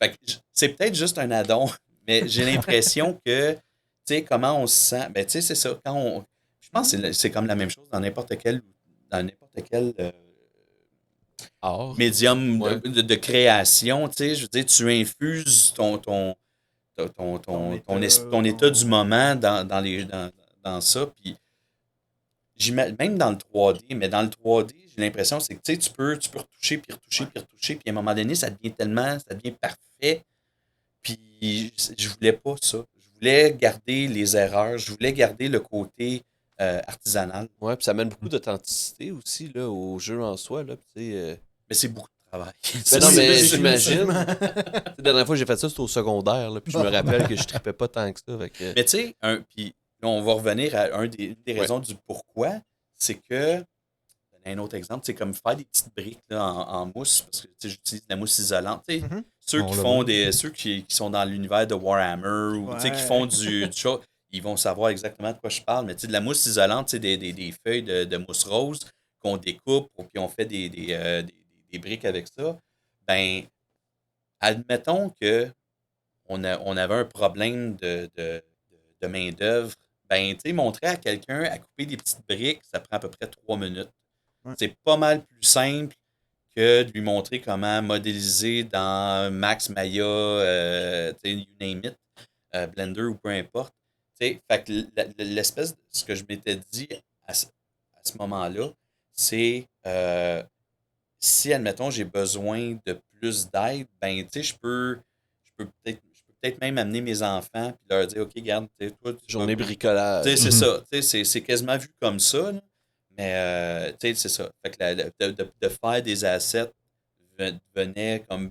fait que c'est peut-être juste un addon, mais j'ai l'impression que, tu sais, comment on se sent. Ben, tu sais, c'est ça. Je pense que c'est comme la même chose dans n'importe quel Or. médium Ouais. de création, tu sais, je veux dire, tu infuses ton état du moment dans ça, puis même dans le 3D, mais dans le 3D, j'ai l'impression c'est que tu sais, tu peux retoucher, puis retoucher, puis retoucher, puis à un moment donné, ça devient parfait, puis je voulais pas ça. Je voulais garder les erreurs, je voulais garder le côté artisanal, Ouais, puis ça amène beaucoup d'authenticité aussi là, au jeu en soi. Là, mais c'est beaucoup de travail. Ben non, mais Oui, j'imagine. définitivement. La dernière fois que j'ai fait ça, c'était au secondaire. Là, puis je me rappelle que je tripais pas tant que ça. Fait que... Mais tu sais, puis là, on va revenir à une des raisons du pourquoi, c'est que, un autre exemple, c'est comme faire des petites briques là, en mousse, parce que tu sais, j'utilise de la mousse isolante. Tu sais, Mhm. ceux qui sont dans l'univers de Warhammer ou tu sais, qui font du show, ils vont savoir exactement de quoi je parle. Mais tu sais, de la mousse isolante, tu sais, des feuilles de mousse rose qu'on découpe, puis on fait des briques avec ça. Ben, admettons que on avait un problème de main-d'œuvre, ben, tu sais, montrer à quelqu'un à couper des petites briques, ça prend à peu près 3 minutes. Ouais. C'est pas mal plus simple que de lui montrer comment modéliser dans Max Maya, tu sais, you name it, Blender ou peu importe. Tu sais, fait que l'espèce de ce que je m'étais dit à ce moment-là, c'est si, admettons, j'ai besoin de plus d'aide, ben, tu sais, je peux peut-être même amener mes enfants et leur dire, OK, regarde, toi, tu Journée vas- bricolage. Tu sais, c'est ça. Tu sais, c'est quasiment vu comme ça, là. Mais, tu sais, c'est ça. Fait que de faire des assets venait comme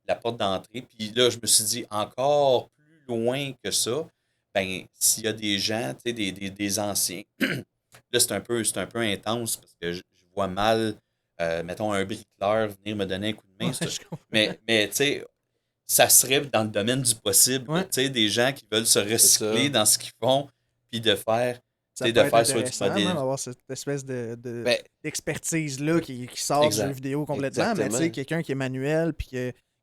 la porte d'entrée. Puis là, je me suis dit, encore plus loin que ça, ben, s'il y a des gens, tu sais, des anciens, là, c'est un peu intense parce que je vois mal, mettons, un bricoleur venir me donner un coup de main. Ouais, je comprends. Mais tu sais, ça serait dans le domaine du possible. Ouais. Tu sais, des gens qui veulent se recycler ça. dans ce qu'ils font, puis de faire, Ça tu sais, peut de être faire soit du intéressant, modèle. même, d'avoir cette espèce Ben, d'expertise-là qui sort Exact. du jeu vidéo complètement. Mais tu Exactement. sais, quelqu'un qui est manuel, puis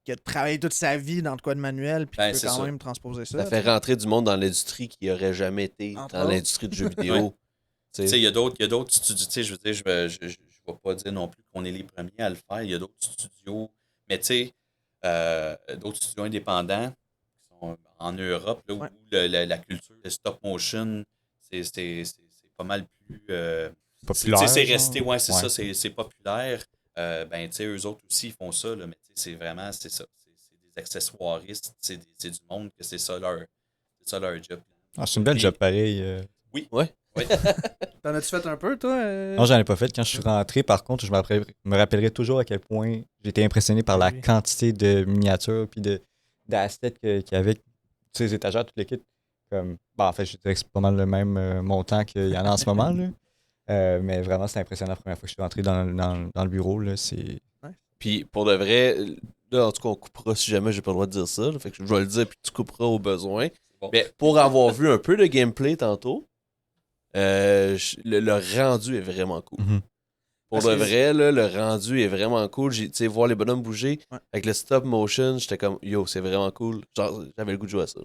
qui a travaillé toute sa vie dans le quoi de manuel, puis Ben, qui peut c'est quand ça. même transposer ça. ça fait rentrer du monde dans l'industrie qui n'aurait jamais été Entre dans autres. l'industrie du jeu vidéo. Ouais. Tu Tu sais, sais. il y a d'autres studios. Tu sais, je veux dire, je vais pas dire non plus qu'on est les premiers à le faire. Il y a d'autres studios, mais tu sais, d'autres studios indépendants qui sont en Europe, là, Ouais. où la culture, le stop motion, c'est pas mal plus. Populaire, Tu sais, c'est genre. resté, ouais, c'est Ouais. ça, c'est populaire. Ben, tu sais, eux autres aussi, ils font ça, là, mais tu sais, c'est vraiment, c'est ça. C'est des accessoiristes, c'est du monde que c'est ça leur job. Ah, c'est une belle Puis- job pareil. Oui. Ouais. Oui. T'en as-tu fait un peu, toi? Non, j'en ai pas fait. Quand je suis rentré, par contre, je me rappellerai toujours à quel point j'étais impressionné par la Oui. quantité de miniatures puis d'assets qu'il y avait. Tous les étagères, toute l'équipe. Comme, en fait, je dirais que c'est pas mal le même montant qu'il y en a en ce moment. Là. Mais vraiment, c'est impressionnant la première fois que je suis rentré dans le bureau. Là, c'est... Puis pour de vrai, là, en tout cas, on coupera si jamais j'ai pas le droit de dire ça. Là, fait que je vais le dire, puis tu couperas au besoin. Bon. Mais pour avoir vu un peu de gameplay tantôt, le rendu est vraiment cool. Mhm. Pour Parce de que- vrai, là, le rendu est vraiment cool. Tu sais, voir les bonhommes bouger Ouais. avec le stop motion, j'étais comme, yo, c'est vraiment cool. Genre, j'avais le goût de jouer à ça.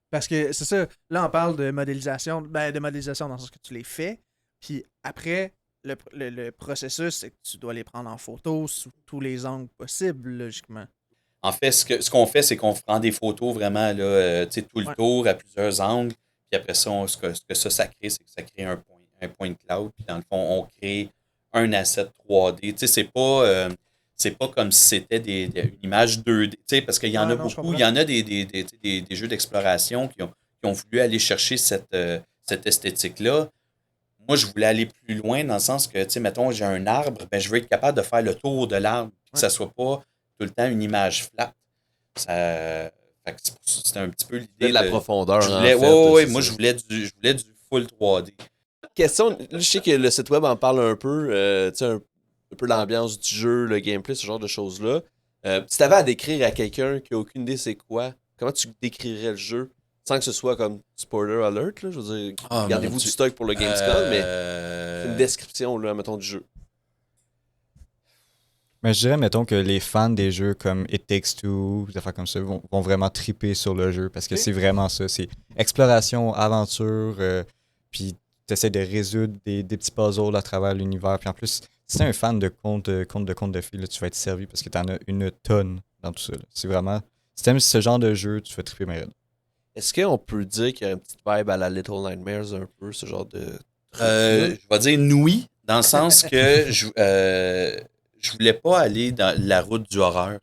Parce que c'est ça, là on parle de modélisation, de modélisation dans le sens que tu les fais, puis après, le processus, c'est que tu dois les prendre en photo sous tous les angles possibles, logiquement. En fait, ce qu'on fait, c'est qu'on prend des photos vraiment là, tu sais, tout le Ouais. tour à plusieurs angles. Puis après ça, ce que ça crée, c'est que ça crée un point cloud. Puis dans le fond, on crée un asset 3D. Tu sais, c'est pas comme si c'était une image 2D. Tu sais, parce qu'il y en Ouais, a non, je beaucoup. comprends. Il y en a des jeux d'exploration qui ont voulu aller chercher cette esthétique-là. Moi, je voulais aller plus loin dans le sens que, tu sais, mettons, j'ai un arbre, ben, je veux être capable de faire le tour de l'arbre, puis que ça soit pas tout le temps une image flat. Fait que c'est un petit peu De l'idée la profondeur, je en voulais, fait. ouais, c'est moi, ça. je voulais du full 3D. Question, là, je sais que le site web en parle un peu, tu sais, un peu l'ambiance du jeu, le gameplay, ce genre de choses-là. Si t'avais à décrire à quelqu'un qui a aucune idée c'est quoi, comment tu décrirais le jeu sans que ce soit comme spoiler alert, là, je veux dire, Ah, gardez-vous mon du Dieu. stock pour le Gamescom, mais une Euh, description, là, mettons, du jeu. Mais je dirais, mettons, que les fans des jeux comme It Takes Two, des affaires comme ça, vont vraiment triper sur le jeu parce que c'est vraiment ça. C'est exploration, aventure, puis tu essaies de résoudre des petits puzzles à travers l'univers. Puis en plus, si t'es un fan de contes de fées, là, tu vas être servi parce que t'en as une tonne dans tout ça. Là. C'est vraiment. Si t'aimes ce genre de jeu, tu vas triper mais raide. Est-ce qu'on peut dire qu'il y a une petite vibe à la Little Nightmares un peu, ce genre de... je vais dire oui, dans le sens que je voulais pas aller dans la route du horreur.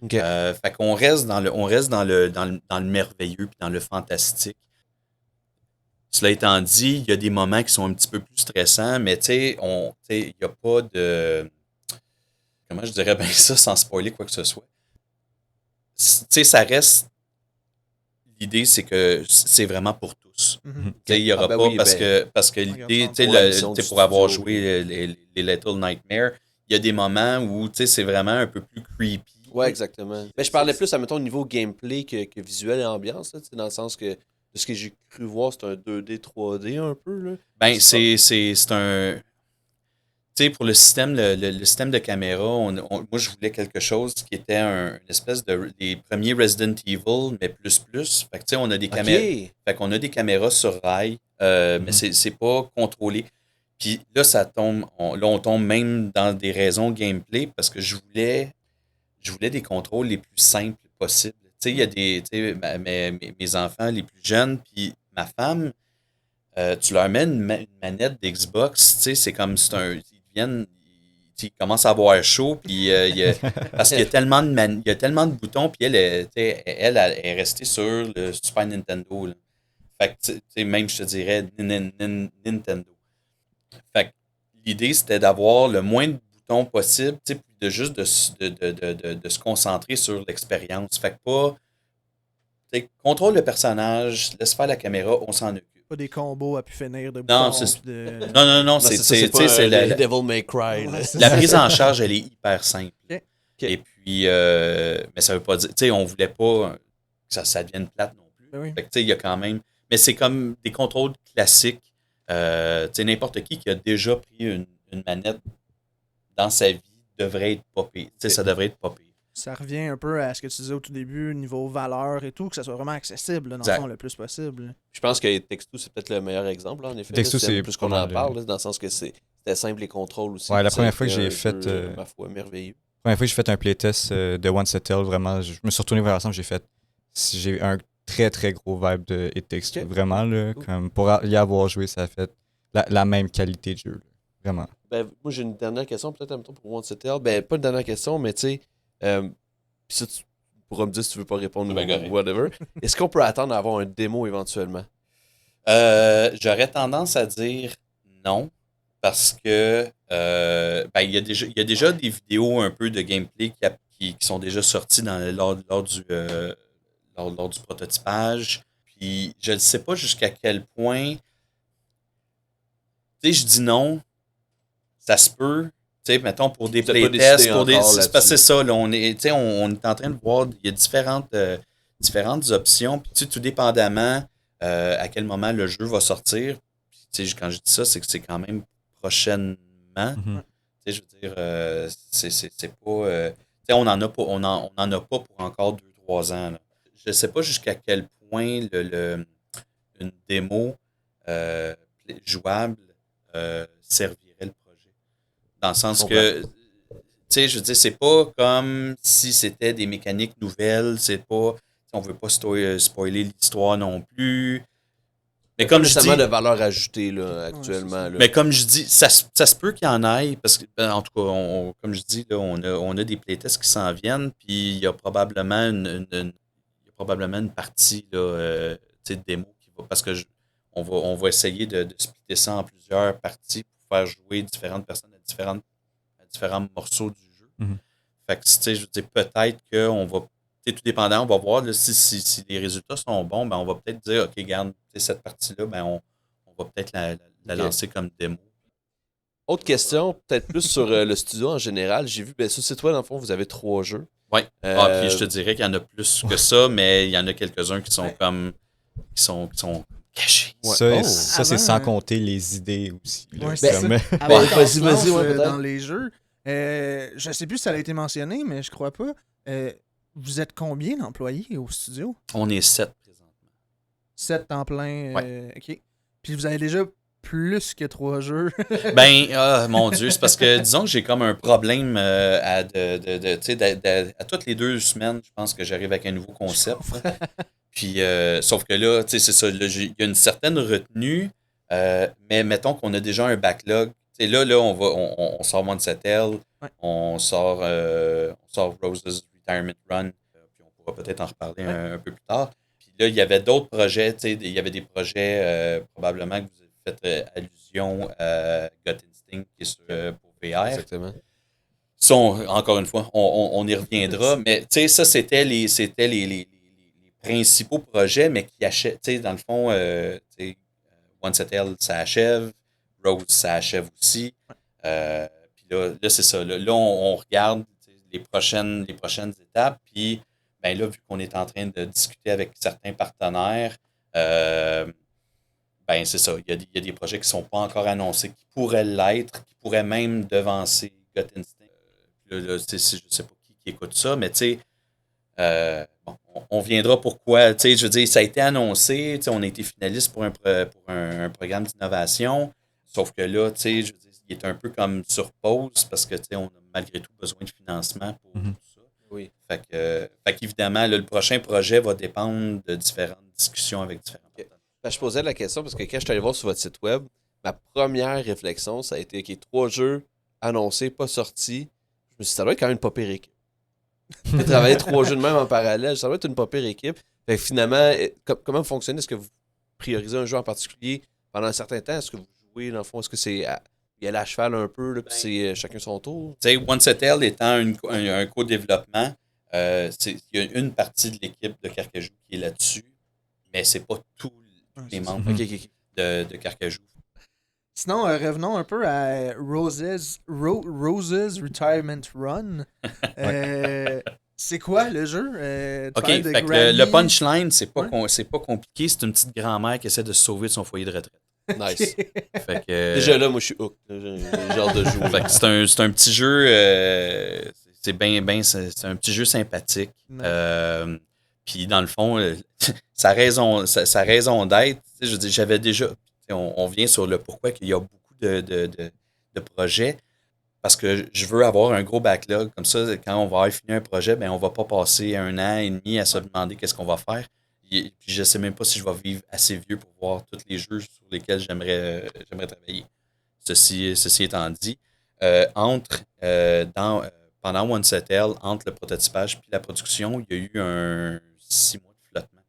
Ok. Fait qu'on reste dans le merveilleux puis dans le fantastique. Cela étant dit, il y a des moments qui sont un petit peu plus stressants, mais tu sais, il n'y a pas de... Comment je dirais bien ça sans spoiler quoi que ce soit? Tu sais, ça reste... L'idée, c'est que c'est vraiment pour tous. Mhm. Tu sais, il n'y aura Ah, ben pas oui, parce ben, que regarde l'idée, ça. tu sais, Pour la mission tu sais, du pour avoir studio, joué les Little Nightmares, il y a des moments où tu sais, c'est vraiment un peu plus creepy. Ouais, exactement. Mais je parlais plus, admettons, au niveau gameplay que visuel et ambiance, là, tu sais, dans le sens que, de ce que j'ai cru voir, c'est un 2D, 3D un peu, là. Ben, c'est un. Tu sais, pour le système, le système de caméra, moi, je voulais quelque chose qui était une espèce de. Les premiers Resident Evil, mais plus. Fait que, tu sais, on a des caméras. Ok! Fait qu'on a des caméras sur rail, mais c'est pas contrôlé. Puis là, ça tombe. On tombe même dans des raisons gameplay parce que je voulais des contrôles les plus simples possibles. Tu sais, il y a des. Tu sais, mes enfants les plus jeunes, puis ma femme. Tu leur mets une manette d'Xbox, tu sais, c'est comme ils deviennent, ils commencent à avoir chaud, puis parce qu'il y a tellement il y a tellement de boutons, puis tu sais, elle est restée sur le Super Nintendo. Là. Fait que, tu sais, même, je te dirais, Nintendo. Fait que l'idée, c'était d'avoir le moins de boutons possible, tu sais, puis de juste de se concentrer sur l'expérience. Fait que pas, tu sais, contrôle le personnage, laisse faire la caméra, on s'en occupe. Pas des combos à pu finir de Non, boutons, c'est puis de... non, Non, c'est c'est pas c'est un Devil May Cry, là. Ouais, c'est la ça. prise en charge, elle est hyper simple. Ok. Et puis, mais ça veut pas dire, tu sais, on voulait pas que ça devienne plate non plus. Ben oui. Fait que, tu sais, il y a quand même, mais c'est comme des contrôles classiques. Tu sais, n'importe qui a déjà pris une manette dans sa vie devrait être popé. Tu sais, ça devrait être popé. Ça revient un peu à ce que tu disais au tout début, niveau valeur et tout, que ça soit vraiment accessible, là, dans Exact. le fond, le plus possible. Je pense que Texto, c'est peut-être le meilleur exemple, là, en effet. Texto, là, c'est plus qu'on en probablement parle, là, dans le sens que c'était simple les contrôles aussi. Ouais, la puis première ça a fois que été j'ai un fait, jeu, ma foi, merveilleux. La première fois que j'ai fait un playtest de One Settle, vraiment, je me suis retourné vers l'ensemble, j'ai un très très gros vibe de It Takes Two. Ok. Vraiment, là, Cool. comme pour y avoir joué, ça a fait la même qualité de jeu. Là. Vraiment. Ben, moi, j'ai une dernière question, peut-être, admettons, pour One CTL. Ben, pas une dernière question, mais tu sais, pis ça, tu pourras me dire si tu veux pas répondre Ben, correct. ou whatever. Est-ce qu'on peut attendre à avoir un démo éventuellement? J'aurais tendance à dire non. Parce que ben, il y a déjà des vidéos un peu de gameplay qui sont déjà sorties lors du prototypage. Puis je ne sais pas jusqu'à quel point. Tu sais, je dis non. Ça se peut. Tu sais, mettons pour des Vous êtes pas playtests, décidé pour des. encore C'est parce que c'est là-dessus. ça, là, tu sais, on est en train de voir. Il y a différentes options. Puis tu sais, tout dépendamment à quel moment le jeu va sortir. Puis, tu sais, quand je dis ça, c'est que c'est quand même prochainement. Mhm. Tu sais, je veux dire, c'est pas. Tu sais, on en a pas pour encore 2-3 ans. Là. Je sais pas jusqu'à quel point une démo jouable servirait le projet. Dans le sens que, tu sais, je veux dire, c'est pas comme si c'était des mécaniques nouvelles. C'est pas. On veut pas spoiler l'histoire non plus. Mais comme je dis. de valeur ajoutée, là, actuellement. Là. Mais comme je dis, ça se peut qu'il y en aille, parce que, en tout cas, comme je dis, là, on a des playtests qui s'en viennent, puis il y a probablement une partie là, tu sais, de démo qui va. Parce que on va essayer de splitter ça en plusieurs parties pour faire jouer différentes personnes à différents morceaux du jeu. Mhm. Fait que, tu sais, je veux dire, peut-être qu'on va. Tu sais, tout dépendant, on va voir là, si les résultats sont bons, ben on va peut-être dire, OK, regarde, cette partie-là, ben on va peut-être la Ok. lancer comme démo. Autre question, peut-être plus sur le studio en général. J'ai vu, sur le site web, dans le fond, vous avez 3 jeux. Ouais. Puis je te dirais qu'il y en a plus que ça, mais il y en a quelques-uns qui sont Ouais. comme. qui sont cachés. Ouais. Ça, Oh. ça c'est Avant, sans compter les idées aussi. là. Ouais, c'est Comme- ça. Avant qu'on vas-y, se vas-y, lance, ouais, peut-être. dans les jeux, je sais plus si ça a été mentionné, mais je crois pas. Vous êtes combien d'employés au studio? On est 7 présentement. 7 temps plein. OK. Puis vous avez déjà plus que 3 jeux. Mon Dieu, c'est parce que disons que j'ai comme un problème tu sais, à toutes les 2 semaines, je pense que j'arrive avec un nouveau concept. Puis, sauf que là, tu sais, c'est ça, là, il y a une certaine retenue, mais mettons qu'on a déjà un backlog. Tu sais, là, on sort One Settle, Ouais. on sort Rose's Retirement Run, puis on pourra peut-être en reparler un peu plus tard. Puis là, il y avait d'autres projets, tu sais, il y avait des projets, probablement que vous avez fait allusion à Gut Instinct, qui est sur, pour VR. Exactement. Encore une fois, on y reviendra, mais tu sais, ça, c'était les principaux projets, mais qui achètent, tu sais, dans le fond, tu sais, One Settle, ça achève, Rose, ça achève aussi. Puis là, c'est ça. Là, on regarde tu sais, les prochaines étapes, puis ben là, vu qu'on est en train de discuter avec certains partenaires, ben c'est ça. Il y a des projets qui ne sont pas encore annoncés, qui pourraient l'être, qui pourraient même devancer Gut Instinct. Là, tu sais, je ne sais pas qui écoute ça, mais tu sais, bon, on viendra pourquoi. Tu sais, je veux dire, ça a été annoncé, tu sais, on a été finaliste pour un programme d'innovation, sauf que là, tu sais, je veux dire, il est un peu comme sur pause parce que, tu sais, on a malgré tout besoin de financement pour tout ça. Oui. Fait qu'évidemment, là, le prochain projet va dépendre de différentes discussions avec différents partenaires. Je posais la question parce que quand je suis allé voir sur votre site web, ma première réflexion, ça a été OK, 3 jeux annoncés, pas sortis. Je me suis dit, ça doit être quand même une pas pire équipe. J'ai travaillé 3 jeux de même en parallèle, ça doit être une pas pire équipe. Fait que finalement, comment vous fonctionnez? Est-ce que vous priorisez un jeu en particulier pendant un certain temps? Est-ce que vous jouez, dans le fond, est-ce que c'est il y a la cheval un peu, là, puis c'est chacun son tour? Tu sais, One Settle étant un co-développement, il y a une partie de l'équipe de Carcajou qui est là-dessus, mais c'est pas tous les membres Ok. de Carcajou. Sinon, revenons un peu à Rose's Retirement Run. C'est quoi le jeu? Tu OK, parlais de fait que Granny. le punchline, c'est pas, Ouais. c'est pas compliqué. C'est une petite grand-mère qui essaie de se sauver de son foyer de retraite. Nice. Fait que, Déjà là, moi, je suis hook. J'ai genre de jouer. fait que c'est un petit jeu. C'est un petit jeu sympathique. Nice. Puis dans le fond, sa raison d'être, tu sais, je veux dire, j'avais déjà. On vient sur le pourquoi qu'il y a beaucoup de projets. Parce que je veux avoir un gros backlog. Comme ça, quand on va avoir fini un projet, ben, on ne va pas passer 1 an et demi à se demander qu'est-ce qu'on va faire. Puis je ne sais même pas si je vais vivre assez vieux pour voir tous les jeux sur lesquels j'aimerais travailler. Ceci étant dit, pendant One Settle, entre le prototypage et la production, il y a eu un 6 mois de flottement.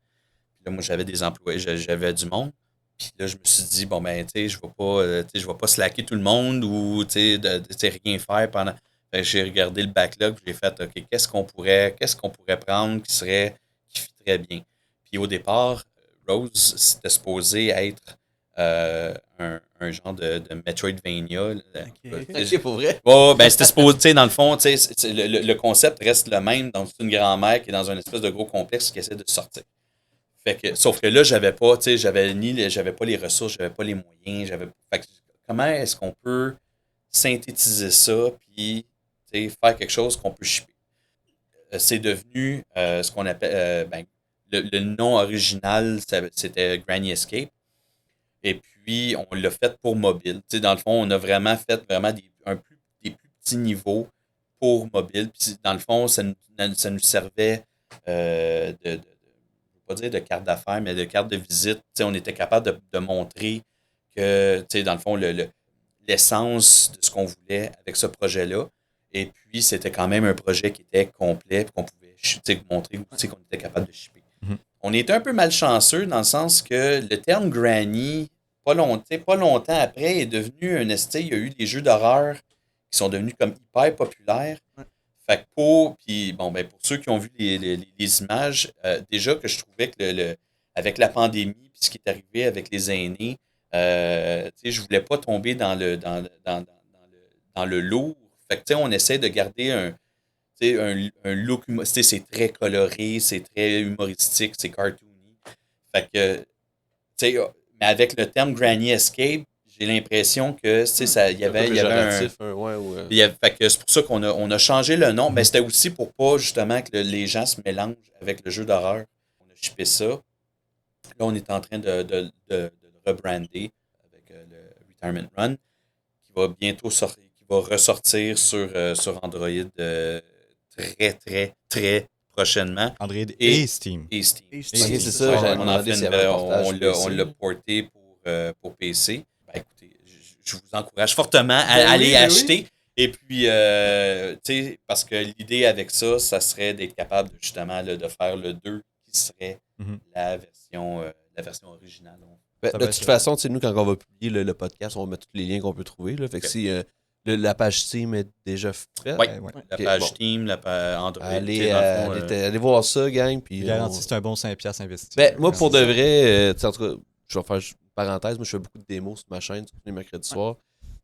Puis là, moi, j'avais des employés, j'avais du monde. Puis là, je me suis dit, bon, ben, tu sais, je ne vais pas slacker tout le monde ou, tu sais, rien faire pendant. Fait que j'ai regardé le backlog, j'ai fait, OK, qu'est-ce qu'on pourrait prendre qui fitterait bien. Puis au départ, Rose, c'était supposé être un genre de Metroidvania. Ok, pour vrai. Oh, ben, c'était supposé, tu sais, dans le fond, tu sais, le concept reste le même. Donc, c'est une grand-mère qui est dans un espèce de gros complexe qui essaie de sortir. Fait que, sauf que là, j'avais pas, tu sais, j'avais pas les ressources, j'avais pas les moyens, fait que, comment est-ce qu'on peut synthétiser ça puis tu sais, faire quelque chose qu'on peut shipper? C'est devenu ce qu'on appelle, le nom original, c'était Granny Escape. Et puis, on l'a fait pour mobile. Tu sais, dans le fond, on a vraiment fait des plus petits niveaux pour mobile. Puis, dans le fond, ça nous servait pas dire de carte d'affaires, mais de carte de visite. T'sais, on était capable de montrer que, dans le fond, l'essence de ce qu'on voulait avec ce projet-là. Et puis, c'était quand même un projet qui était complet, qu'on pouvait montrer qu'on était capable de shipper. Mhm. On était un peu malchanceux dans le sens que le terme Granny, pas longtemps après, est devenu un ST. Il y a eu des jeux d'horreur qui sont devenus comme hyper populaires. Fait que pour ceux qui ont vu les images, déjà que je trouvais que avec la pandémie, puis ce qui est arrivé avec les aînés, Je voulais pas tomber dans le lourd. Fait que, on essaie de garder un look humoristique. C'est très coloré, c'est très humoristique, c'est cartoony. Fait que, mais avec le terme Granny Escape, j'ai l'impression que, il y avait un... Fait que c'est pour ça on a changé le nom. Mais c'était aussi pour pas, justement, que les gens se mélangent avec le jeu d'horreur. On a shippé ça. Là, on est en train de le rebrander avec le Retirement Run, qui va bientôt sortir, qui va ressortir sur Android très, très, très prochainement. Android et Steam. Et Steam. Et Ok, c'est ça, j'avais demandé s'il y avait un portage on PC. l'a porté pour PC. Ben, écoutez, je vous encourage fortement à Ben oui, aller ben acheter. Et puis, parce que l'idée avec ça, ça serait d'être capable justement là, de faire le 2 qui serait Mhm. la version originale. Ben, Ça de va toute être- façon, nous, quand on va publier le podcast, on va mettre tous les liens qu'on peut trouver. Là. Fait que Ok. si la page Steam est déjà prête, Oui, Ouais. la Ok, page bon. Steam, la page Android. allez, dans le fond, allez voir ça, gang. Puis Je garantis, c'est un bon 5$ investi. Ben, moi, pour de C'est ça. vrai, en tout cas, je vais faire une parenthèse. Moi, je fais beaucoup de démos sur ma chaîne, tous les mercredis soirs.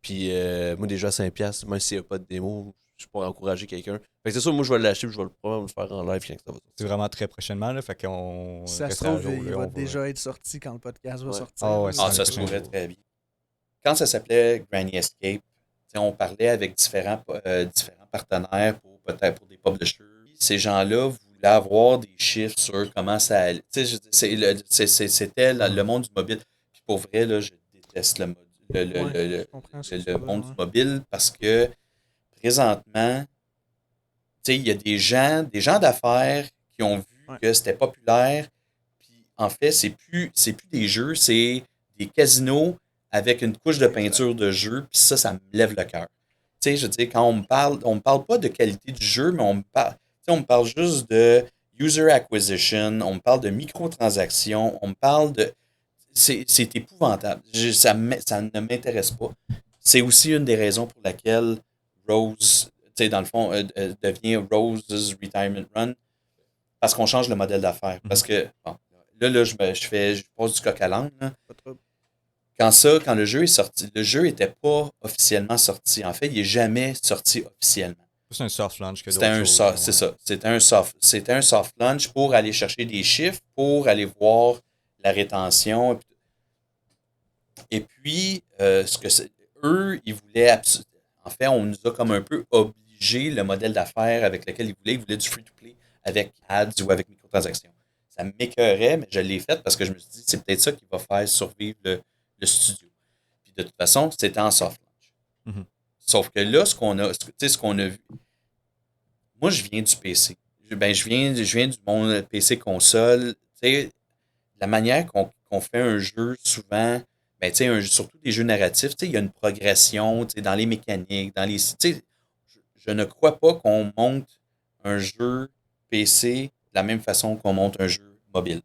Puis, moi, déjà, 5$, même s'il n'y a pas de démo, je pourrais encourager quelqu'un. Fait que c'est sûr, moi, je vais l'acheter, puis je vais probablement le faire en live quand ça va sortir. C'est vraiment très prochainement, là, fait qu'on Si ça se reste à trouve, jour, il là, va on déjà être sorti quand le podcast va Ouais. sortir. Ah ouais, là. ça se prochain pourrait jour. très bien. Quand ça s'appelait Granny Escape, on parlait avec différents partenaires peut-être pour des publishers. Ces gens-là voulaient avoir des chiffres sur comment ça allait. C'était le monde du mobile. Puis pour vrai, là, je déteste le Je comprends ce que tu veux monde dire, du mobile parce que présentement, il y a des gens d'affaires qui ont vu Ouais. que c'était populaire. Puis en fait, c'est plus des jeux, c'est des casinos avec une couche de peinture de jeu. Puis ça me lève le cœur. Je veux dire, quand on me parle pas de qualité du jeu, mais on me parle juste de user acquisition, on me parle de microtransactions, on me parle de. C'est épouvantable. Ça ne m'intéresse pas. C'est aussi une des raisons pour laquelle Rose, dans le fond, devient Rose's Retirement Run, parce qu'on change le modèle d'affaires. Parce que, bon, là je passe du coq à l'âne. Là. Pas trop. Quand le jeu est sorti, le jeu n'était pas officiellement sorti. En fait, il n'est jamais sorti officiellement. C'est un soft launch que C'était d'autres un choses, soft, là, c'est ouais. ça. C'était un soft launch pour aller chercher des chiffres, pour aller voir la rétention. Et puis, eux, ils voulaient en fait, on nous a comme un peu obligé le modèle d'affaires avec lequel ils voulaient du free-to-play avec ads ou avec microtransactions. Ça m'écœurait, mais je l'ai fait parce que je me suis dit, c'est peut-être ça qui va faire survivre le studio. Puis de toute façon, c'était en soft launch. Mhm. Sauf que là, ce qu'on a vu, moi, je viens du PC. Je viens du monde PC console. La manière qu'on fait un jeu, souvent, surtout des jeux narratifs, il y a une progression dans les mécaniques, je ne crois pas qu'on monte un jeu PC de la même façon qu'on monte un jeu mobile.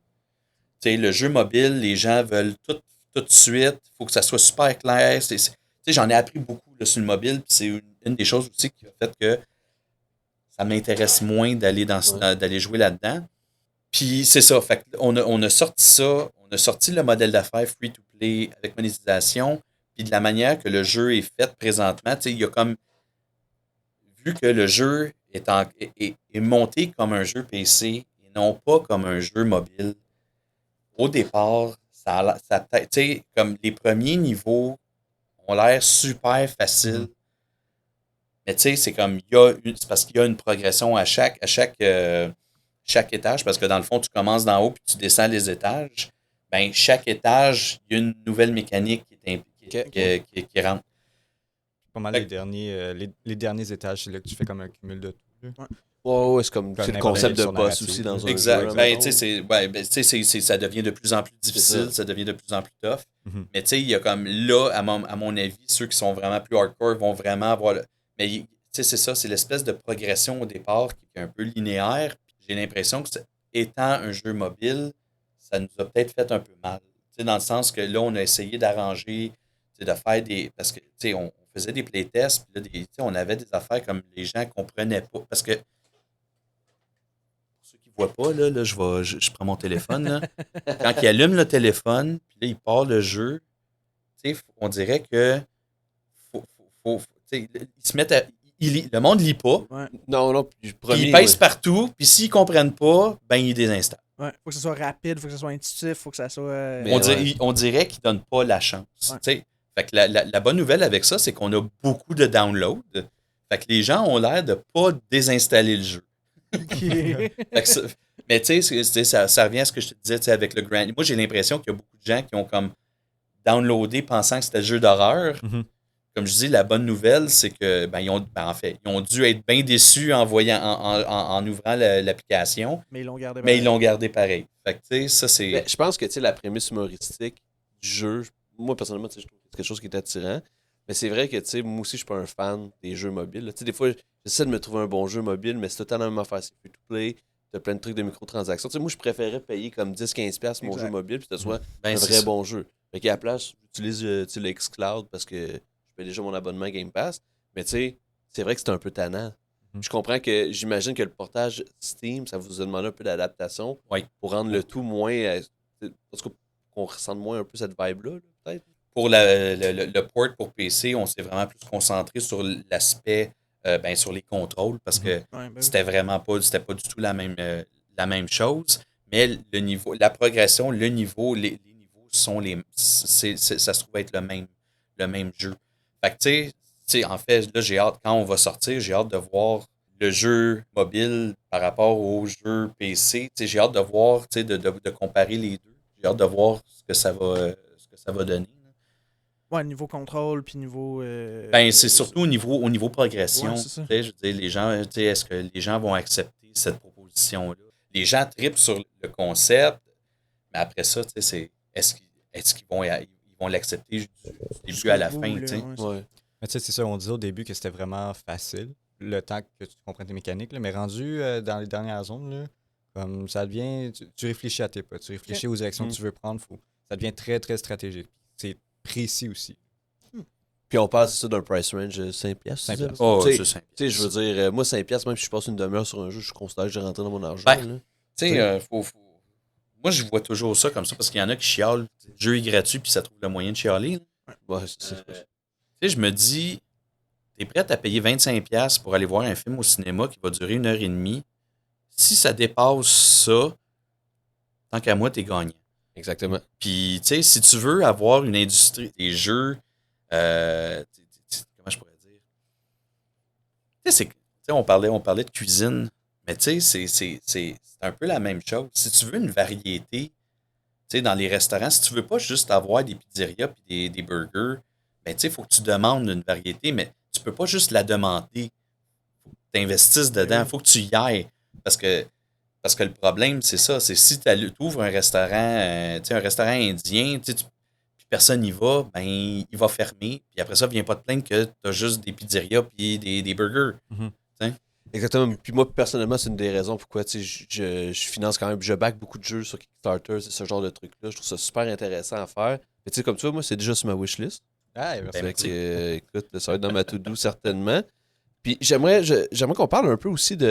Le jeu mobile, les gens veulent tout de suite, il faut que ça soit super clair. J'en ai appris beaucoup là, sur le mobile, puis c'est une des choses aussi qui a fait que ça m'intéresse moins d'aller jouer là-dedans. Puis c'est ça, fait on a sorti ça, on a sorti le modèle d'affaires free-to-play avec monétisation, puis de la manière que le jeu est fait présentement, il y a comme, vu que le jeu est monté comme un jeu PC et non pas comme un jeu mobile, au départ, comme les premiers niveaux ont l'air super faciles. Mais tu sais, c'est comme, c'est parce qu'il y a une progression à chaque étage, parce que dans le fond, tu commences d'en haut puis tu descends les étages. Ben, chaque étage, il y a une nouvelle mécanique qui rentre. Pas mal Fait les derniers étages, c'est là que tu fais comme un cumul de tout. là. Ouais, c'est comme Comme c'est le n'importe concept quelle de boss narrative, aussi dans un Exact. jeu. Ben, tu sais, ça devient de plus en plus difficile, ça devient de plus en plus tough. Mhm. Mais tu sais, il y a comme là, à mon avis, ceux qui sont vraiment plus hardcore vont vraiment avoir Mais tu sais, c'est ça, c'est l'espèce de progression au départ qui est un peu linéaire. J'ai l'impression que étant un jeu mobile, ça nous a peut-être fait un peu mal. Tu sais, dans le sens que là, on a essayé d'arranger, tu sais, de faire des. Parce que, tu sais, on faisait des playtests, puis là, tu sais, on avait des affaires comme les gens ne comprenaient pas. Parce que, pour ceux qui ne voient pas, là je prends mon téléphone. Là. Quand il allume le téléphone, puis là, il part le jeu, on dirait que ils se mettent à. Le monde lit pas. Ouais. Non, puis Puis ils pèsent partout. Puis s'ils comprennent pas, ben ils désinstallent. Ouais. Faut que ce soit rapide, faut que ce soit intuitif, faut que ça soit. Mais On dirait qu'ils donnent pas la chance. Ouais. Fait que la bonne nouvelle avec ça, c'est qu'on a beaucoup de downloads. Fait que les gens ont l'air de pas désinstaller le jeu. Fait que mais tu sais, ça revient à ce que je te disais avec le Granny. Moi, j'ai l'impression qu'il y a beaucoup de gens qui ont comme downloadé pensant que c'était le jeu d'horreur. Mhm. Comme je dis, la bonne nouvelle, c'est que ils ont dû être bien déçus en ouvrant l'application, Mais ils l'ont gardé. mais ils l'ont gardé pareil. Fait que tu sais, ça c'est. Mais je pense que la prémisse humoristique du jeu, moi personnellement, je trouve que c'est quelque chose qui est attirant. Mais c'est vrai que moi aussi, je suis pas un fan des jeux mobiles. Des fois, j'essaie de me trouver un bon jeu mobile, mais c'est totalement la même affaire. C'est free-to-play, t'as plein de trucs de microtransactions. Moi, je préférais payer comme 10-15$ mon jeu mobile, puis que ce soit un vrai bon jeu. Fait qu'à la place, j'utilise le xCloud parce que je paye déjà mon abonnement Game Pass. Mais c'est vrai que c'est un peu tannant. Je comprends que j'imagine que le portage Steam, ça vous a demandé un peu d'adaptation pour rendre le tout moins. Parce qu'on ressente moins un peu cette vibe-là, peut-être. Pour le port pour PC, on s'est vraiment plus concentré sur l'aspect, sur les contrôles, parce que c'était pas du tout la même chose. Mais le niveau, la progression, les niveaux sont ça se trouve être le même jeu. Fait que tu sais, en fait, là, j'ai hâte, quand on va sortir, j'ai hâte de voir le jeu mobile par rapport au jeu PC. Tu sais, j'ai hâte de voir, tu sais, de comparer les deux. J'ai hâte de voir ce que ça va donner. Ouais, niveau contrôle, puis niveau. C'est surtout au niveau progression. Ouais, c'est ça. Je veux dire, les gens, est-ce que les gens vont accepter cette proposition-là? Les gens trippent sur le concept, mais après ça, c'est est-ce qu'ils vont l'accepter du début à la fin? Là, Ouais. Mais tu sais, c'est ça, on disait au début que c'était vraiment facile, le temps que tu comprennes tes mécaniques, là, mais rendu dans les dernières zones, là, comme ça devient, tu réfléchis à tes pas, tu réfléchis aux actions que tu veux prendre, ça devient très, très stratégique. C'est précis aussi. Puis on passe ça d'un price range 5$. 5$. Oh, Tu c'est simple. sais, je veux dire, moi, 5$, même si je passe une demi-heure sur un jeu, je considère que j'ai rentré dans mon argent. Ben, là. Tu sais, moi, je vois toujours ça comme ça parce qu'il y en a qui chialent. Le jeu est gratuit puis ça trouve le moyen de chialer. Ouais, Tu sais, je me dis, t'es prêt à payer 25$ pour aller voir un film au cinéma qui va durer 1h30. Si ça dépasse ça, tant qu'à moi, t'es gagnant. Exactement. Puis, tu sais, si tu veux avoir une industrie des jeux, comment je pourrais dire? Tu sais, on parlait de cuisine, mais tu sais, c'est un peu la même chose. Si tu veux une variété, tu sais, dans les restaurants, si tu veux pas juste avoir des pizzerias puis des burgers, ben, tu sais, il faut que tu demandes une variété, mais tu peux pas juste la demander. Faut que tu investisses dedans, il faut que tu y ailles. Parce que le problème, c'est ça, c'est si tu ouvres un restaurant, tu sais, un restaurant indien, tu sais, puis personne n'y va, ben il va fermer. Puis après ça, viens pas te plaindre que tu as juste des pizzerias puis des burgers. Exactement. Puis moi, personnellement, c'est une des raisons pourquoi je finance quand même. Je back beaucoup de jeux sur Kickstarter, c'est ce genre de truc-là. Je trouve ça super intéressant à faire. Mais tu sais, comme tu vois, moi, c'est déjà sur ma wishlist. Ah, merci. Fait que, écoute, ça va être dans ma to-do certainement. Puis j'aimerais qu'on parle un peu aussi du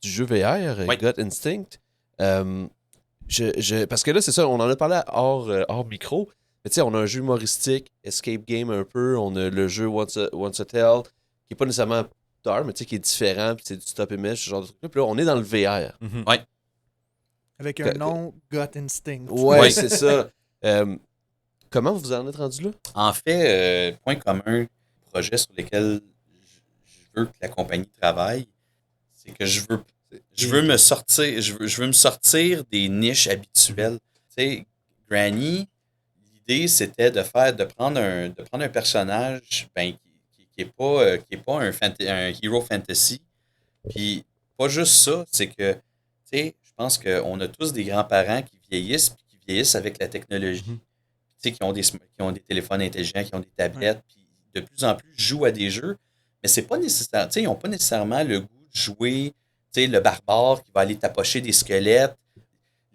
jeu VR, Gut Instinct. Parce que là, c'est ça, on en a parlé hors micro. Mais tu sais, on a un jeu humoristique, escape game un peu. On a le jeu Once a Tale, qui est pas nécessairement dark, mais tu sais, qui est différent. Puis c'est du stop image, ce genre de truc. Puis là, on est dans le VR. Avec un nom, Gut Instinct. Ouais, c'est ça. Comment vous en êtes rendu là? En fait, point commun, projet sur lesquels je veux que la compagnie travaille, c'est que je veux me sortir des niches habituelles. Tu sais, Granny, l'idée c'était de prendre un personnage qui est pas un hero fantasy. Puis pas juste ça, c'est que tu sais, je pense qu'on a tous des grands-parents qui vieillissent avec la technologie. Tu sais, qui ont des téléphones intelligents, qui ont des tablettes, puis de plus en plus jouent à des jeux, mais c'est pas nécessaire. Tu sais, ils n'ont pas nécessairement le goût de jouer, tu sais, le barbare qui va aller tapocher des squelettes,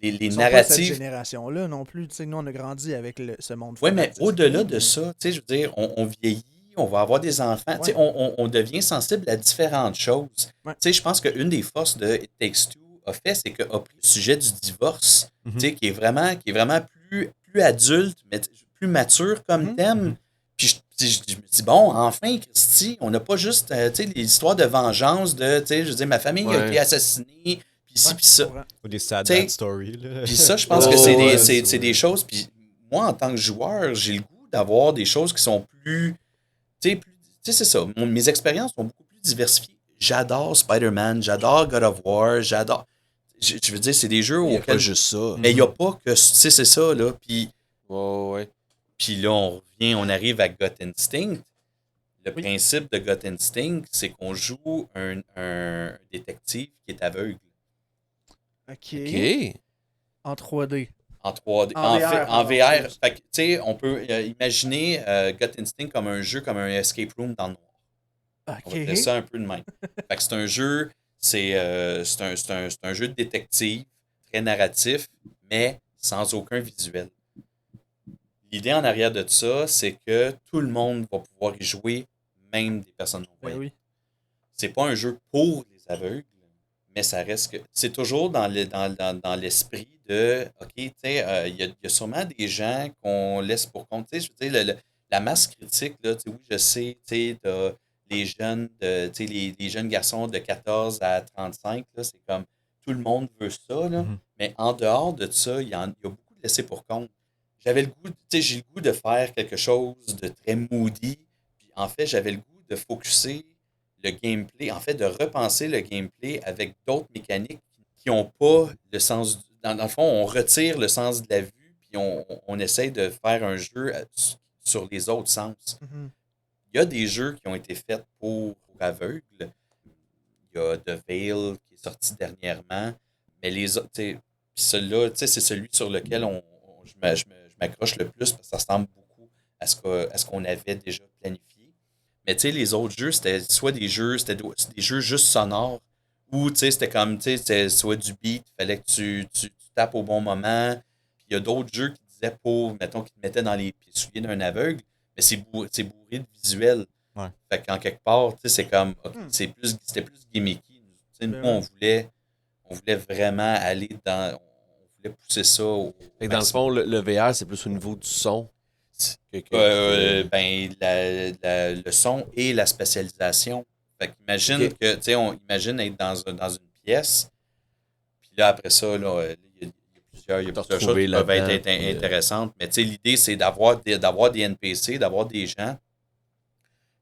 les narratifs. Pas cette génération-là non plus. Tu sais, nous, on a grandi avec ce monde. Oui, mais au-delà de ça, tu sais, je veux dire, on vieillit, on va avoir des enfants, tu sais, on devient sensible à différentes choses. Tu sais, je pense qu'une des forces de It Takes Two a fait, c'est qu'elle a pris le sujet du divorce, tu sais, qui est vraiment plus adulte, mais plus mature comme thème. Puis je me dis, bon, enfin, Christy, on n'a pas juste, tu sais, les histoires de vengeance de, tu sais, je veux dire, ma famille a été assassinée, puis ci, puis ça. Ou des sad T'sais, bad stories. Là. Puis ça, je pense que c'est des choses. Puis moi, en tant que joueur, j'ai le goût d'avoir des choses qui sont plus. Tu sais, c'est ça. Mes expériences sont beaucoup plus diversifiées. J'adore Spider-Man, j'adore God of War, j'adore. Je veux dire, c'est des jeux Il n'y a auxquels. pas juste ça. Mais il n'y a pas que. Tu sais, c'est ça, là. Puis Ouais. là, on arrive à Gut Instinct. Le principe de Gut Instinct, c'est qu'on joue un détective qui est aveugle. OK. En 3D. En 3D. En VR. Fait que, tu sais, on peut imaginer Gut Instinct comme un jeu, comme un escape room dans le noir. On va dire ça un peu de même. Fait que c'est un jeu, c'est un jeu de détective, très narratif, mais sans aucun visuel. L'idée en arrière de ça, c'est que tout le monde va pouvoir y jouer, même des personnes non-voyantes. Oui. C'est pas un jeu pour les aveugles, mais ça reste que. C'est toujours dans l'esprit de. OK, tu sais, il y a sûrement des gens qu'on laisse pour compte. Tu sais, je veux dire, la masse critique, là, tu sais, oui, je sais, tu sais, t'as les jeunes, tu sais, les jeunes garçons de 14 à 35, là, c'est comme tout le monde veut ça, là. Mais en dehors de ça, il y a beaucoup de laissés pour compte. J'avais le goût, tu sais, j'ai le goût de faire quelque chose de très moody. Puis en fait, j'avais le goût de focusser le gameplay, en fait, de repenser le gameplay avec d'autres mécaniques qui n'ont pas le sens. Dans le fond, on retire le sens de la vue, puis on essaye de faire un jeu sur les autres sens. Il y a des jeux qui ont été faits pour aveugles. Il y a The Veil qui est sorti dernièrement. Mais les autres, tu sais, celui-là, tu sais, c'est celui sur lequel je m'accroche le plus parce que ça ressemble beaucoup à ce qu'on avait déjà planifié. Mais tu sais, les autres jeux, c'était soit des jeux juste sonores ou tu sais, c'était comme, tu sais, c'était soit du beat, il fallait que tu tapes au bon moment. Puis il y a d'autres jeux qui disaient mettons, qui te mettaient dans les pieds souliers d'un aveugle, mais c'est bourré de visuels. Ouais. Fait qu'en quelque part, tu sais, c'est comme, OK, c'était plus gimmicky. Nous, on voulait vraiment aller dans. On voulait pousser ça au. Fait que dans le fond, le VR, c'est plus au niveau du son. Ben, le son et la spécialisation. Fait qu'imagine que, tu sais, imagine être dans une pièce, puis là, après ça, là, il y a plusieurs choses qui peuvent être intéressantes, mais tu sais, l'idée, c'est d'avoir des NPC, d'avoir des gens,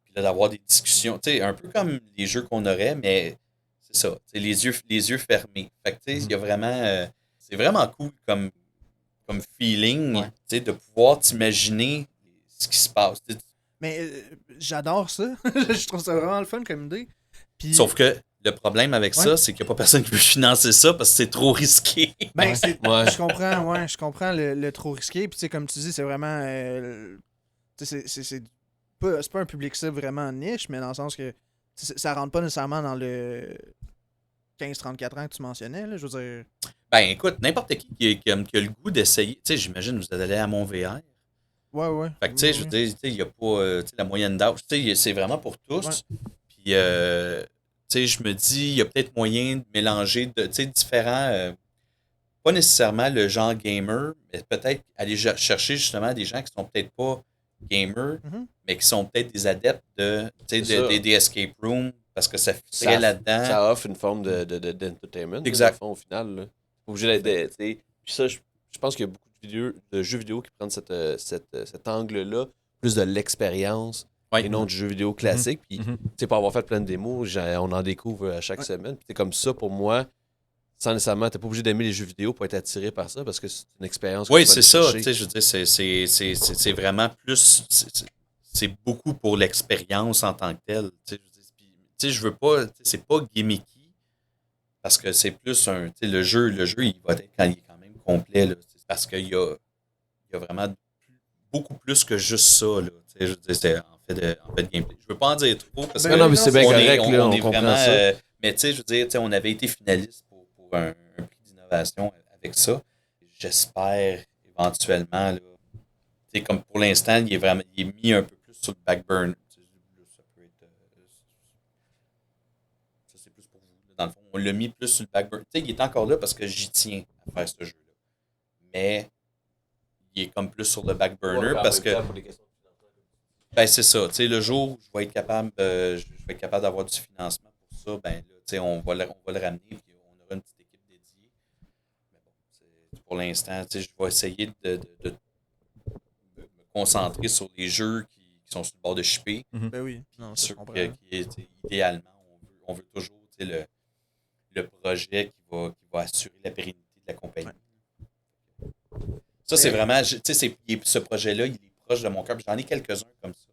puis là, d'avoir des discussions, tu sais, un peu comme les jeux qu'on aurait, mais c'est ça, les yeux fermés. Fait que, tu sais, il y a vraiment, c'est vraiment cool comme feeling, tu sais, de pouvoir t'imaginer ce qui se passe. Mais j'adore ça. Je trouve ça vraiment le fun comme idée. Puis... Sauf que le problème avec ça, c'est qu'il n'y a pas personne qui veut financer ça parce que c'est trop risqué. Ben, je comprends le trop risqué. Puis, tu sais, comme tu dis, c'est vraiment. C'est pas un public cible vraiment niche, mais dans le sens que ça rentre pas nécessairement dans le 15-34 ans que tu mentionnais. Là, je veux dire. Ben, écoute, n'importe qui a le goût d'essayer. Tu sais, j'imagine que vous êtes allé à VR. Ouais. Fait que, tu sais, je veux dire, il n'y a pas la moyenne d'âge. Tu sais, c'est vraiment pour tous. Ouais. Puis, tu sais, je me dis, il y a peut-être moyen de mélanger différents. Pas nécessairement le genre gamer, mais peut-être aller chercher justement des gens qui sont peut-être pas gamers, mais qui sont peut-être des adeptes des escape rooms parce que ça fait là-dedans. Ça offre une forme d'entertainment. Exact. Là, au final. Là. Obligé d'être. Puis ça, je pense qu'il y a beaucoup de jeux vidéo qui prennent cet angle-là, plus de l'expérience et non du jeu vidéo classique. Puis, tu sais, pour avoir fait plein de démos, on en découvre à chaque semaine. Puis, c'est comme ça, pour moi, sans nécessairement, t'es pas obligé d'aimer les jeux vidéo pour être attiré par ça parce que c'est une expérience. Oui, c'est ça. Tu sais, je veux dire, c'est vraiment plus. C'est beaucoup pour l'expérience en tant que telle. Tu sais, je veux pas. C'est pas gimmicky parce que c'est plus un. Tu sais, le jeu, il va être il est quand même complet. Là, parce qu'il y a vraiment beaucoup plus que juste ça. Là, tu sais, je veux dire, c'est en fait de gameplay. Je veux pas en dire trop parce que. Non, mais c'est bien correct. On est comprend vraiment. ça. Mais tu sais, je veux dire, on avait été finaliste pour un prix d'innovation avec ça. J'espère éventuellement, là, comme pour l'instant, il est mis un peu plus sur le back burner. Ça peut être. Ça, c'est plus pour vous. Dans le fond, on l'a mis plus sur le back burner. Il est encore là parce que j'y tiens à faire ce jeu-là. Mais qui est comme plus sur le back burner parce que ben, c'est ça. Tu sais, le jour où je vais être capable, d'avoir du financement pour ça, ben là, tu sais, on va le ramener puis on aura une petite équipe dédiée. Mais bon, pour l'instant, tu sais, je vais essayer de me concentrer sur les jeux qui sont sur le bord de shipper. Ben oui. Non, ça, je Sûr comprends. que, idéalement, on veut toujours tu sais, le projet qui va assurer la pérennité de la compagnie. Ça, c'est vraiment. Tu sais, ce projet-là, il est proche de mon cœur. J'en ai quelques-uns comme ça.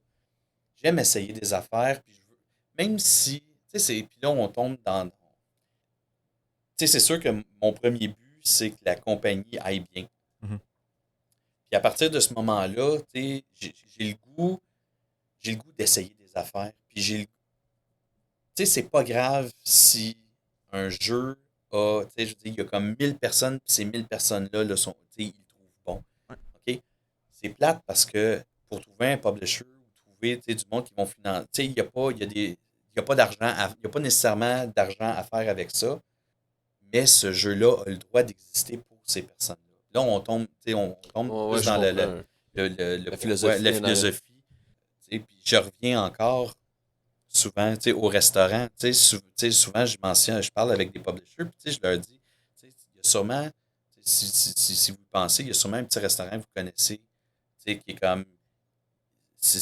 J'aime essayer des affaires. Puis même si. Tu sais, puis là, on tombe dans. Tu sais, c'est sûr que mon premier but, c'est que la compagnie aille bien. Mhm. Puis à partir de ce moment-là, tu sais, j'ai le goût d'essayer des affaires. Puis tu sais, c'est pas grave si un jeu a, tu sais, je veux dire, il y a comme 1000 personnes, puis ces 1000 personnes-là, tu sais, ils le trouvent bon. OK? C'est plate parce que pour trouver un publisher ou trouver, tu sais, du monde qui vont financer, tu sais, il y a pas d'argent, il n'y a pas nécessairement d'argent à faire avec ça, mais ce jeu-là a le droit d'exister pour ces personnes-là. Là, on tombe, tu sais, on tombe Ouais, plus je dans comprends. la philosophie. la philosophie. Tu sais, puis je reviens encore souvent, tu sais, au restaurant, tu sais, souvent, je parle avec des publishers, puis tu sais, je leur dis, tu sais, il y a sûrement, si vous pensez, il y a sûrement un petit restaurant que vous connaissez, tu sais, qui est comme, ça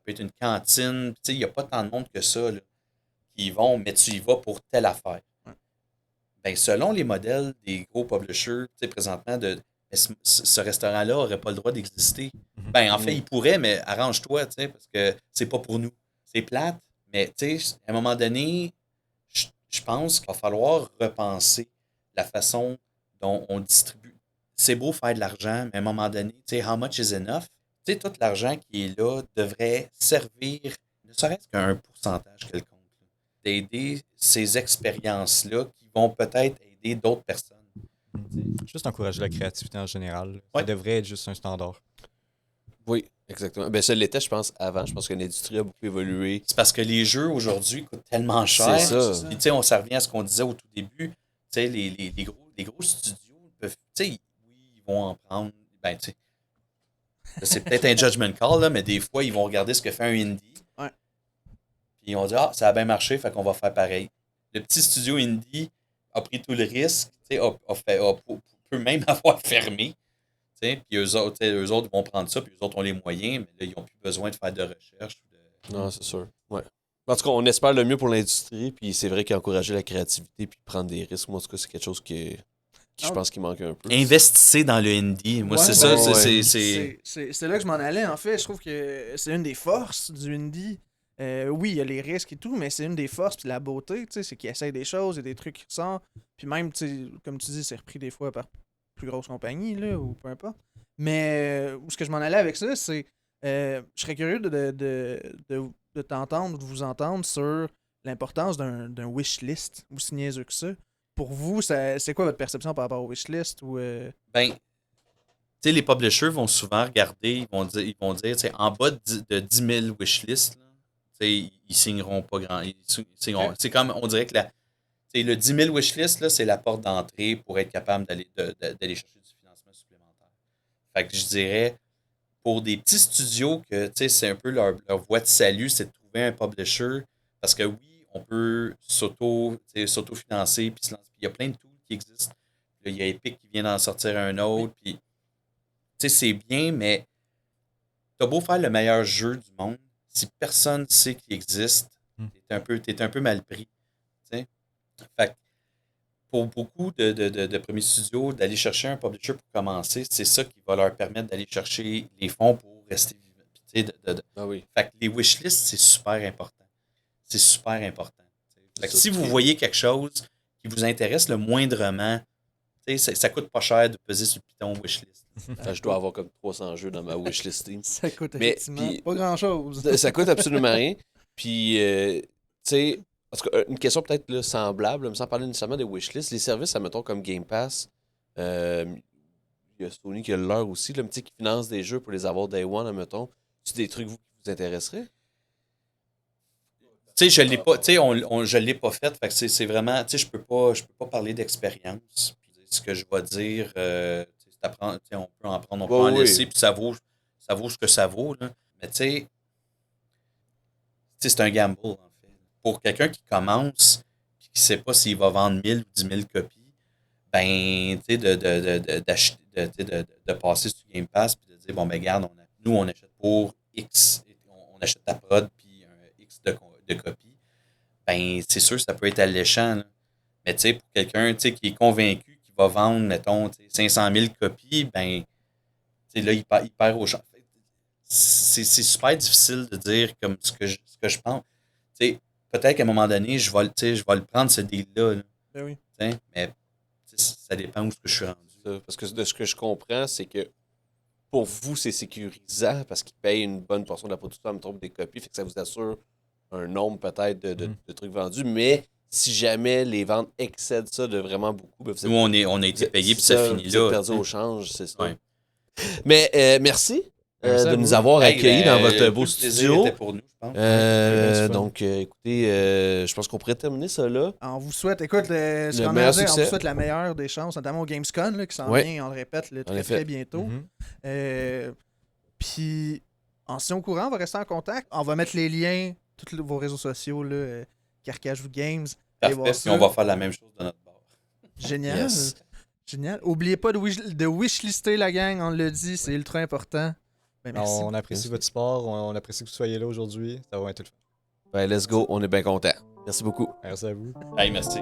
peut être une cantine, tu sais, il n'y a pas tant de monde que ça, là, qui y vont, mais tu y vas pour telle affaire. Ben, selon les modèles des gros publishers, tu sais, présentement, mais ce restaurant-là n'aurait pas le droit d'exister. Ben, en fait, il pourrait, mais arrange-toi, tu sais, parce que c'est pas pour nous. C'est plate, mais tu sais, à un moment donné, je pense qu'il va falloir repenser la façon dont on distribue. C'est beau faire de l'argent, mais à un moment donné, tu sais, how much is enough? Tu sais, tout l'argent qui est là devrait servir, ne serait-ce qu'à un pourcentage quelconque, là, d'aider ces expériences-là qui vont peut-être aider d'autres personnes. Juste encourager la créativité en général. Ça Ouais. devrait être juste un standard. Oui, exactement. Ben, ça l'était, je pense, avant. Je pense que l'industrie a beaucoup évolué. C'est parce que les jeux aujourd'hui coûtent tellement cher. C'est ça. Puis, tu sais, on s'en revient à ce qu'on disait au tout début. Tu sais, les gros studios peuvent. Tu sais, oui, ils vont en prendre. Ben, tu sais, c'est peut-être un judgment call, là, mais des fois, ils vont regarder ce que fait un indie. Ouais. Puis, ils vont dire, ah, ça a bien marché, fait qu'on va faire pareil. Le petit studio indie a pris tout le risque, tu sais, peut même avoir fermé. Tu sais, puis eux autres vont prendre ça, puis eux autres ont les moyens, mais là, ils n'ont plus besoin de faire de recherche. Non, c'est sûr. Ouais. En tout cas, on espère le mieux pour l'industrie, puis c'est vrai qu'encourager la créativité puis prendre des risques, moi, en tout cas, c'est quelque chose qui je pense qu'il manque un peu. Investissez dans le indie. Moi, Ouais, c'est ça. ouais. C'est là que je m'en allais, en fait. Je trouve que c'est une des forces du indie. Oui, il y a les risques et tout, mais c'est une des forces puis la beauté, tu sais, c'est qu'ils essayent des choses, il y a des trucs qui ressortent. Puis même, tu sais, comme tu dis, c'est repris des fois par plus grosses compagnies, là, ou peu importe. Mais où ce que je m'en allais avec ça, c'est je serais curieux de t'entendre, de vous entendre sur l'importance d'un wishlist, aussi niaiseux que ça. Pour vous, c'est quoi votre perception par rapport au wishlist ou Ben, tu sais, les publishers vont souvent regarder, ils vont dire, tu sais, en bas de 10 000 wishlists, là, tu sais, ils signeront pas grand. C'est comme, on dirait que tu sais, le 10 000 wishlist, là, c'est la porte d'entrée pour être capable d'aller chercher du financement supplémentaire. Fait que je dirais, pour des petits studios que, tu sais, c'est un peu leur voie de salut, c'est de trouver un publisher, parce que oui, on peut s'auto-financer, puis il y a plein de tools qui existent. Là, il y a Epic qui vient d'en sortir un autre, puis tu sais, c'est bien, mais t'as beau faire le meilleur jeu du monde, si personne sait qu'il existe, t'es un peu mal pris. Tu sais. Fait que pour beaucoup de premiers studios, d'aller chercher un publisher pour commencer, c'est ça qui va leur permettre d'aller chercher les fonds pour rester vivants. Puis, tu sais, Ah oui. Fait que les wishlists, c'est super important. C'est super important. Fait que Ça, si vous voyez quelque chose qui vous intéresse le moindrement, ça coûte pas cher de peser sur le piton wishlist. Je dois avoir comme 300 jeux dans ma wishlist Steam. ça coûte Mais, effectivement puis- pas grand-chose. Ça coûte absolument rien. Puis, tu sais, en tout cas, une question peut-être là, semblable, sans parler nécessairement des wishlists, les services, admettons, comme Game Pass, il y a Sony qui a le leur aussi, là, mais tu sais, qui finance des jeux pour les avoir Day One, admettons. C'est des trucs qui vous intéresseraient? Tu sais, je l'ai pas, tu sais, je l'ai pas fait. Fait que c'est vraiment, tu sais, je peux pas parler d'expérience. Puis, ce que je vais dire, c'est on peut en prendre, on peut Ouais, en oui. laisser, puis ça vaut ce que ça vaut. Là. Mais tu sais, c'est un gamble, en fait. Pour quelqu'un qui commence et qui ne sait pas s'il va vendre 1000 ou 10 000 copies, ben, tu sais, de passer sur Game Pass et de dire, bon, ben, regarde, nous, on achète pour X, on achète ta prod puis un X de copies, ben, c'est sûr, ça peut être alléchant. Là. Mais, tu sais, pour quelqu'un, tu sais, qui est convaincu qu'il va vendre, mettons, 500 000 copies, ben, tu sais, là, il perd au champ. C'est super difficile de dire comme ce que je pense. Tu sais, peut-être qu'à un moment donné, je vais le prendre, ce deal-là. Là, Ben oui. mais ça dépend où je suis rendu. Parce que de ce que je comprends, c'est que pour vous, c'est sécurisant parce qu'ils payent une bonne portion de la production, me trompe des copies, fait que ça vous assure un nombre peut-être de trucs vendus. Mais si jamais les ventes excèdent ça de vraiment beaucoup, ben vous êtes, Nous, on a été payé, puis ça finit vous êtes là. perdu au change, c'est ça. Ouais. Mais merci Merci à de vous. nous avoir Hey, accueillis ben, dans votre tout beau le plaisir studio. était pour nous, je pense. Donc, écoutez, je pense qu'on pourrait terminer ça là. On vous souhaite, écoute, ce Le qu'on a meilleur à dire, on succès. vous souhaite la meilleure des chances, notamment au Gamescom, là, qui s'en Ouais. vient, on le répète, là, très, effet. très bientôt. Puis, en se tient au courant, on va rester en contact. On va mettre les liens, tous vos réseaux sociaux, là, Carcajou Games. Allez voir Parfait, puis ça. on va faire la même chose de notre bord. Génial. Yes. Génial. Oubliez pas de wishlister la gang, on le dit, c'est ultra important. Ben, merci. On apprécie votre support, on apprécie que vous soyez là aujourd'hui. Ça va être tout le fun. Ben, let's go, on est bien contents. Merci beaucoup. Merci à vous. Hey, merci.